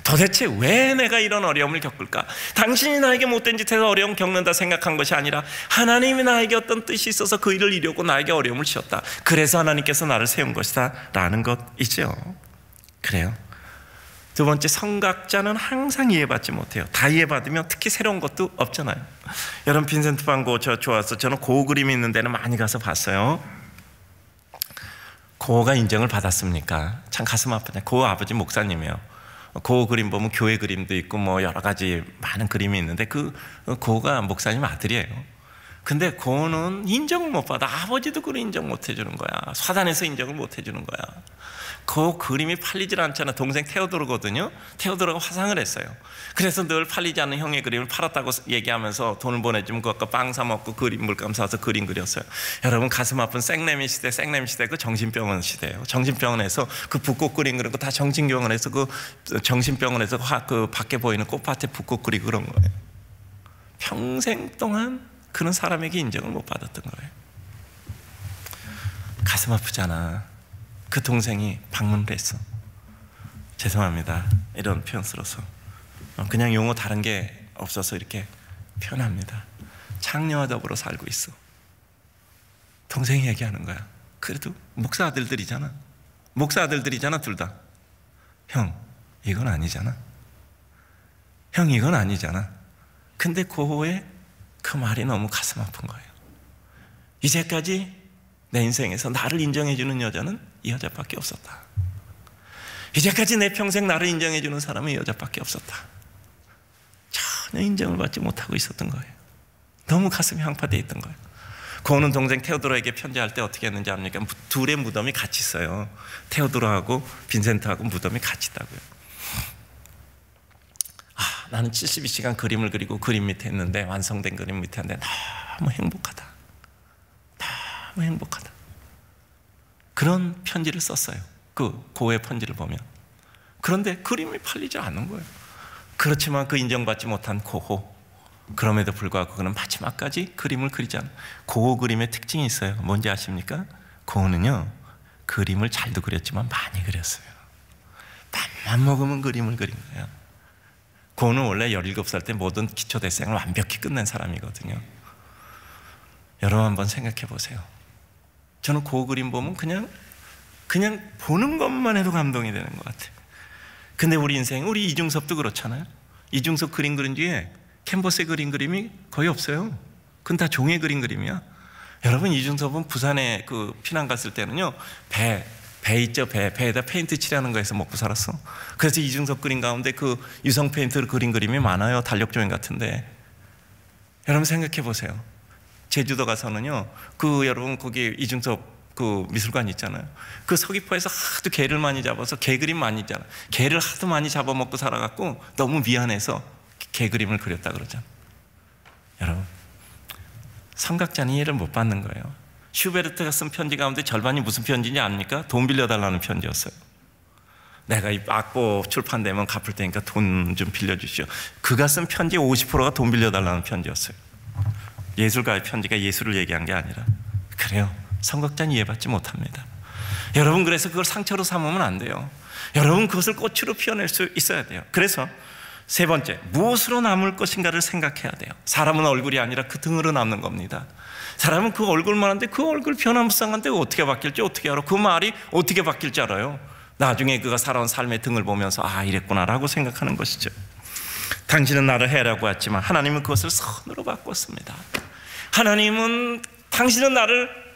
Speaker 1: 도대체 왜 내가 이런 어려움을 겪을까? 당신이 나에게 못된 짓해서 어려움 겪는다 생각한 것이 아니라 하나님이 나에게 어떤 뜻이 있어서 그 일을 이루고 나에게 어려움을 주셨다. 그래서 하나님께서 나를 세운 것이다 라는 것이죠. 그래요. 두 번째, 성각자는 항상 이해받지 못해요. 다 이해받으면 특히 새로운 것도 없잖아요. 여러분, 빈센트 반 고흐 저 좋았어. 저는 고흐 그림이 있는 데는 많이 가서 봤어요. 고흐가 인정을 받았습니까? 참 가슴 아프네. 고흐 아버지 목사님이에요. 고흐 그림 보면 교회 그림도 있고 뭐 여러 가지 많은 그림이 있는데 그 고흐가 목사님 아들이에요. 근데 고흐는 인정을 못 받아. 아버지도 그걸 인정 못 해주는 거야. 사단에서 인정을 못 해주는 거야. 그 그림이 팔리질 않잖아. 동생 테오도르거든요. 테오도르가 화상을 했어요. 그래서 늘 팔리지 않는 형의 그림을 팔았다고 얘기하면서 돈을 보내주면 그거 빵 사 먹고 그림 물감 사서 그림 그렸어요. 여러분, 가슴 아픈 생레미 시대 그 정신병원 시대예요. 정신병원에서 그 붓꽃 그림 그리고 다 정신병원에서 그 정신병원에서 그 밖에 보이는 꽃밭에 붓꽃 그리고 그런 거예요. 평생 동안 그런 사람에게 인정을 못 받았던 거예요. 가슴 아프잖아. 그 동생이 방문을 했어. 죄송합니다. 이런 표현 쓰러서 그냥 용어 다른 게 없어서 이렇게 표현합니다. 창녀와 더불어 살고 있어. 동생이 얘기하는 거야. 그래도 목사 아들들이잖아. 목사 아들들이잖아 둘 다. 형, 이건 아니잖아. 형, 이건 아니잖아. 근데 고호의 그 말이 너무 가슴 아픈 거예요. 이제까지 내 인생에서 나를 인정해주는 여자는 이 여자밖에 없었다. 이제까지 내 평생 나를 인정해주는 사람은 이 여자밖에 없었다. 전혀 인정을 받지 못하고 있었던 거예요. 너무 가슴이 황파되어 있던 거예요. 고흐는 동생 테오도로에게 편지할 때 어떻게 했는지 압니까? 둘의 무덤이 같이 있어요. 테오도로하고 빈센트하고 무덤이 같이 있다고요. 나는 72시간 그림을 그리고 그림 밑에 있는데, 완성된 그림 밑에 있는데 너무 행복하다. 너무 행복하다. 그런 편지를 썼어요. 그 고흐의 편지를 보면. 그런데 그림이 팔리지 않는 거예요. 그렇지만 그 인정받지 못한 고흐, 그럼에도 불구하고 그는 마지막까지 그림을 그리지 않아요. 고흐 그림의 특징이 있어요. 뭔지 아십니까? 고흐는요, 그림을 잘도 그렸지만 많이 그렸어요. 밥만 먹으면 그림을 그린 거예요. 고흐는 원래 17살 때 모든 기초대생을 완벽히 끝낸 사람이거든요. 여러분 한번 생각해 보세요. 저는 고흐 그림 보면 그냥 보는 것만 해도 감동이 되는 것 같아요. 근데 우리 인생, 우리 이중섭도 그렇잖아요. 이중섭 그림 그린 뒤에 캔버스에 그린 그림이 거의 없어요. 그건 다 종이에 그린 그림이야. 여러분, 이중섭은 부산에 그 피난 갔을 때는요, 배 있죠. 배에다 페인트 칠하는 거에서 먹고 살았어. 그래서 이중섭 그림 가운데 그 유성 페인트를 그린 그림이 많아요. 달력조형 같은데. 여러분 생각해 보세요. 제주도 가서는요, 여러분 거기 이중섭 그 미술관 있잖아요. 그 서귀포에서 하도 개를 많이 잡아서 개 그림 많이 있잖아. 개를 하도 많이 잡아먹고 살아갖고 너무 미안해서 개 그림을 그렸다 그러잖아. 여러분, 성각자는 이해를 못 받는 거예요. 슈베르트가 쓴 편지 가운데 절반이 무슨 편지인지 압니까? 돈 빌려달라는 편지였어요. 내가 이 악보 출판되면 갚을 테니까 돈 좀 빌려주시오. 그가 쓴 편지 50%가 돈 빌려달라는 편지였어요. 예술가의 편지가 예술을 얘기한 게 아니라. 그래요, 선곡자는 이해받지 못합니다. 여러분, 그래서 그걸 상처로 삼으면 안 돼요. 여러분, 그것을 꽃으로 피워낼 수 있어야 돼요. 그래서 세 번째, 무엇으로 남을 것인가를 생각해야 돼요. 사람은 얼굴이 아니라 그 등으로 남는 겁니다. 사람은 그 얼굴만 한데 그 얼굴 변화무쌍한데 어떻게 바뀔지 어떻게 알아? 그 말이 어떻게 바뀔지 알아요? 나중에 그가 살아온 삶의 등을 보면서 아, 이랬구나라고 생각하는 것이죠. 당신은 나를 해라고 했지만 하나님은 그것을 선으로 바꿨습니다. 하나님은 당신은 나를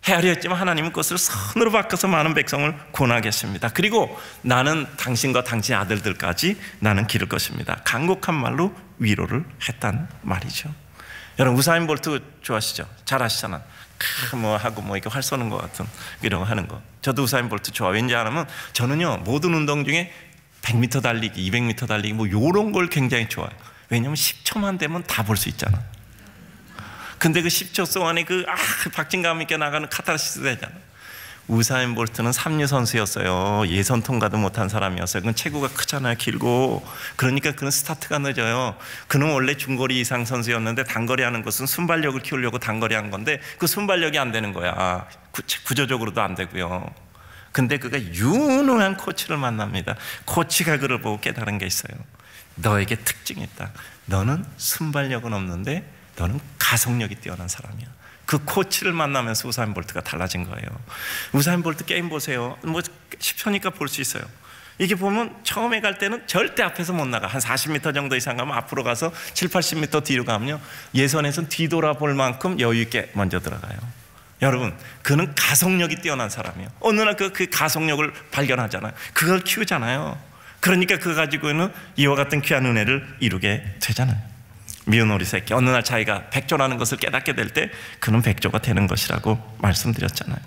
Speaker 1: 헤아려 했지만 하나님은 그것을 선으로 바꿔서 많은 백성을 구원하겠습니다. 그리고 나는 당신과 당신의 아들들까지 나는 기를 것입니다. 간곡한 말로 위로를 했단 말이죠. 여러분, 우사인 볼트 좋아하시죠? 잘 아시잖아. 뭐 하고 뭐 이렇게 활 쏘는 것 같은 이런 거 하는 거. 저도 우사인 볼트 좋아. 왠지 아냐면 저는요, 모든 운동 중에 100m 달리기, 200m 달리기 뭐 요런 걸 굉장히 좋아해요. 왜냐면 10초만 되면 다 볼 수 있잖아. 근데 그 10초 동안에 박진감 있게 나가는 카타르시스 되잖아. 우사인 볼트는 3류 선수였어요. 예선 통과도 못한 사람이었어요. 그건 체구가 크잖아요, 길고. 그러니까 그는 스타트가 늦어요. 그는 원래 중거리 이상 선수였는데 단거리 하는 것은 순발력을 키우려고 단거리 한 건데 그 순발력이 안 되는 거야. 구조적으로도 안 되고요. 근데 그가 유능한 코치를 만납니다. 코치가 그를 보고 깨달은 게 있어요. 너에게 특징이 있다. 너는 순발력은 없는데 너는 가속력이 뛰어난 사람이야. 그 코치를 만나면서 우사인 볼트가 달라진 거예요. 우사인 볼트 게임 보세요. 뭐 10초니까 볼 수 있어요. 이게 보면 처음에 갈 때는 절대 앞에서 못 나가. 한 40m 정도 이상 가면 앞으로 가서 7, 80m 뒤로 가면요, 예선에서는 뒤돌아볼 만큼 여유 있게 먼저 들어가요. 여러분, 그는 가속력이 뛰어난 사람이에요. 어느 날 그 가속력을 발견하잖아요. 그걸 키우잖아요. 그러니까 그거 가지고는 이와 같은 귀한 은혜를 이루게 되잖아요. 미운 오리 새끼, 어느 날 자기가 백조라는 것을 깨닫게 될 때 그는 백조가 되는 것이라고 말씀드렸잖아요.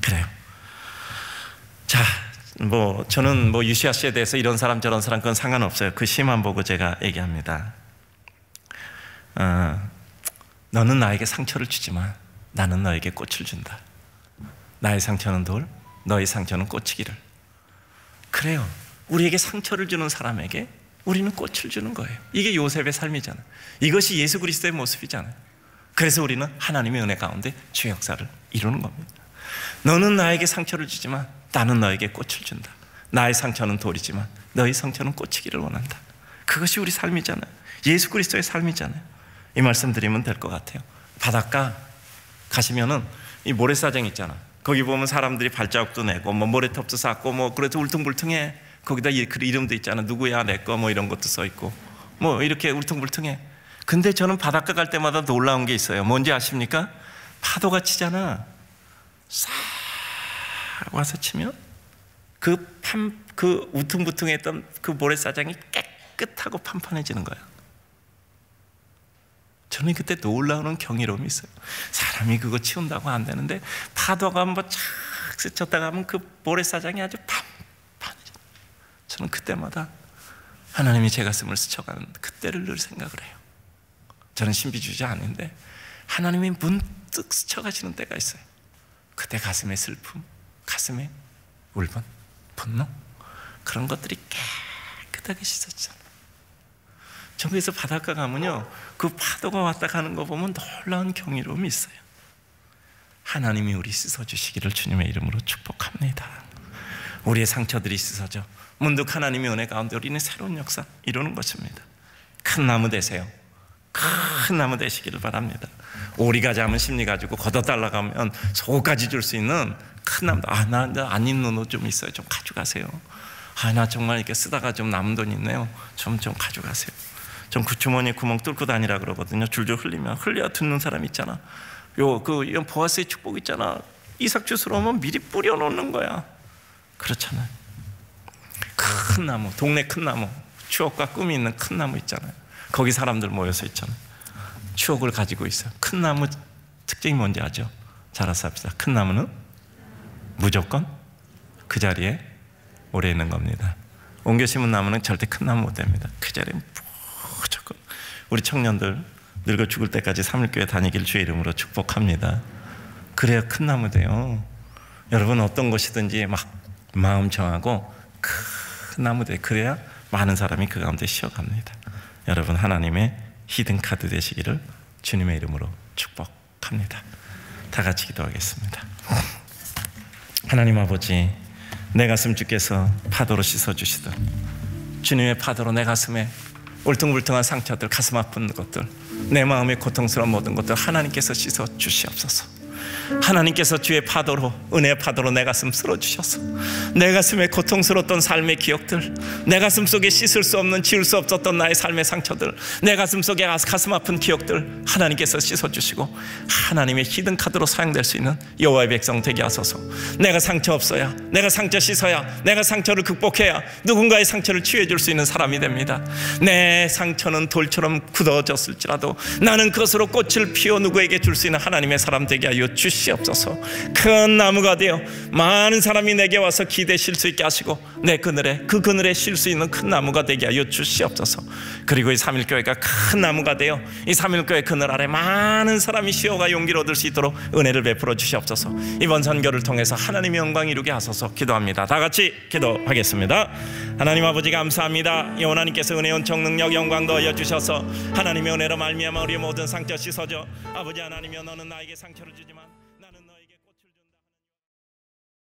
Speaker 1: 그래요. 자, 뭐 저는 뭐 유시아 씨에 대해서 이런 사람 저런 사람 그건 상관없어요. 그 시만 보고 제가 얘기합니다. 너는 나에게 상처를 주지만 나는 너에게 꽃을 준다. 나의 상처는 돌, 너의 상처는 꽃이기를. 그래요. 우리에게 상처를 주는 사람에게 우리는 꽃을 주는 거예요. 이게 요셉의 삶이잖아요. 이것이 예수 그리스도의 모습이잖아요. 그래서 우리는 하나님의 은혜 가운데 주의 역사를 이루는 겁니다. 너는 나에게 상처를 주지만 나는 너에게 꽃을 준다. 나의 상처는 돌이지만 너의 상처는 꽃이기를 원한다. 그것이 우리 삶이잖아요. 예수 그리스도의 삶이잖아요. 이 말씀 드리면 될 것 같아요. 바닷가 가시면은 이 모래사장 있잖아. 거기 보면 사람들이 발자국도 내고 뭐 모래톱도 쌓고 뭐 그래도 울퉁불퉁해. 거기다 그 이름도 있잖아. 누구야 내 거 뭐 이런 것도 써 있고 뭐 이렇게 울퉁불퉁해. 근데 저는 바닷가 갈 때마다 놀라운 게 있어요. 뭔지 아십니까? 파도가 치잖아. 싹 와서 치면 그 울퉁불퉁했던 그 모래사장이 깨끗하고 판판해지는 거야. 저는 그때 놀라운 경이로움이 있어요. 사람이 그거 치운다고 안 되는데 파도가 한번 착 스쳤다가 하면 그 모래사장이 아주 저는 그때마다 하나님이 제 가슴을 스쳐가는 그때를 늘 생각을 해요. 저는 신비주의자 아닌데 하나님이 문득 스쳐가시는 때가 있어요. 그때 가슴의 슬픔, 가슴의 울분, 분노 그런 것들이 깨끗하게 씻어지잖아요. 저 그래서 바닷가 가면요, 그 파도가 왔다 가는 거 보면 놀라운 경이로움이 있어요. 하나님이 우리 씻어주시기를 주님의 이름으로 축복합니다. 우리의 상처들이 씻어져 문득 하나님의 은혜 가운데 우리는 새로운 역사 이루는 것입니다. 큰 나무 되세요. 큰 나무 되시기를 바랍니다. 오리가 잡은 심리 가지고 걷어달라고 하면 속까지 줄 수 있는 큰 나무. 나 안 입는 옷 좀 있어요. 좀 가져가세요. 나 정말 이렇게 쓰다가 좀 남은 돈 있네요. 좀 가져가세요. 좀 그 주머니에 구멍 뚫고 다니라 그러거든요. 줄줄 흘리면 흘려야 듣는 사람 있잖아. 이런 보아스의 축복 있잖아. 이삭 주스러 오면 미리 뿌려놓는 거야. 그렇잖아요. 큰 나무, 동네 큰 나무, 추억과 꿈이 있는 큰 나무 있잖아요. 거기 사람들 모여서 있잖아요. 추억을 가지고 있어요. 큰 나무 특징이 뭔지 아죠? 잘 알아서 합시다. 큰 나무는 무조건 그 자리에 오래 있는 겁니다. 옮겨 심은 나무는 절대 큰 나무 못 됩니다. 그 자리에 무조건. 우리 청년들 늙어 죽을 때까지 삼일교회 다니길 주의 이름으로 축복합니다. 그래야 큰 나무 돼요. 여러분 어떤 것이든지 막 마음 정하고 큰 나무 돼. 그래야 많은 사람이 그 가운데 쉬어갑니다. 여러분 하나님의 히든카드 되시기를 주님의 이름으로 축복합니다. 다 같이 기도하겠습니다. 하나님 아버지, 내 가슴 주께서 파도로 씻어주시듯 주님의 파도로 내 가슴에 울퉁불퉁한 상처들, 가슴 아픈 것들, 내 마음의 고통스러운 모든 것들 하나님께서 씻어 주시옵소서. 하나님께서 주의 파도로, 은혜의 파도로 내 가슴 쓸어주셔서 내 가슴에 고통스러웠던 삶의 기억들, 내 가슴 속에 씻을 수 없는, 지울 수 없었던 나의 삶의 상처들, 내 가슴 속에 가슴 아픈 기억들 하나님께서 씻어주시고 하나님의 히든카드로 사용될 수 있는 여호와의 백성 되게 하소서. 내가 상처 없어야, 내가 상처 씻어야, 내가 상처를 극복해야 누군가의 상처를 치유해 줄 수 있는 사람이 됩니다. 내 상처는 돌처럼 굳어졌을지라도 나는 그것으로 꽃을 피워 누구에게 줄 수 있는 하나님의 사람 되게 하여 주시옵소서. 큰 나무가 되어 많은 사람이 내게 와서 기대 쉴 수 있게 하시고 내 그늘에, 그 그늘에 쉴 수 있는 큰 나무가 되게 하여 주시옵소서. 그리고 이 3.1교회가 큰 나무가 되어 이 3.1교회 그늘 아래 많은 사람이 쉬어가 용기를 얻을 수 있도록 은혜를 베풀어 주시옵소서. 이번 선교를 통해서 하나님의 영광 이루게 하소서 기도합니다. 다 같이 기도하겠습니다. 하나님 아버지 감사합니다. 하나님께서 은혜, 온청, 능력, 영광 더하여 주셔서 하나님의 은혜로 말미암아 우리의 모든 상처 씻어줘. 아버지 하나님이여, 너는 나에게 상처를 주지 마.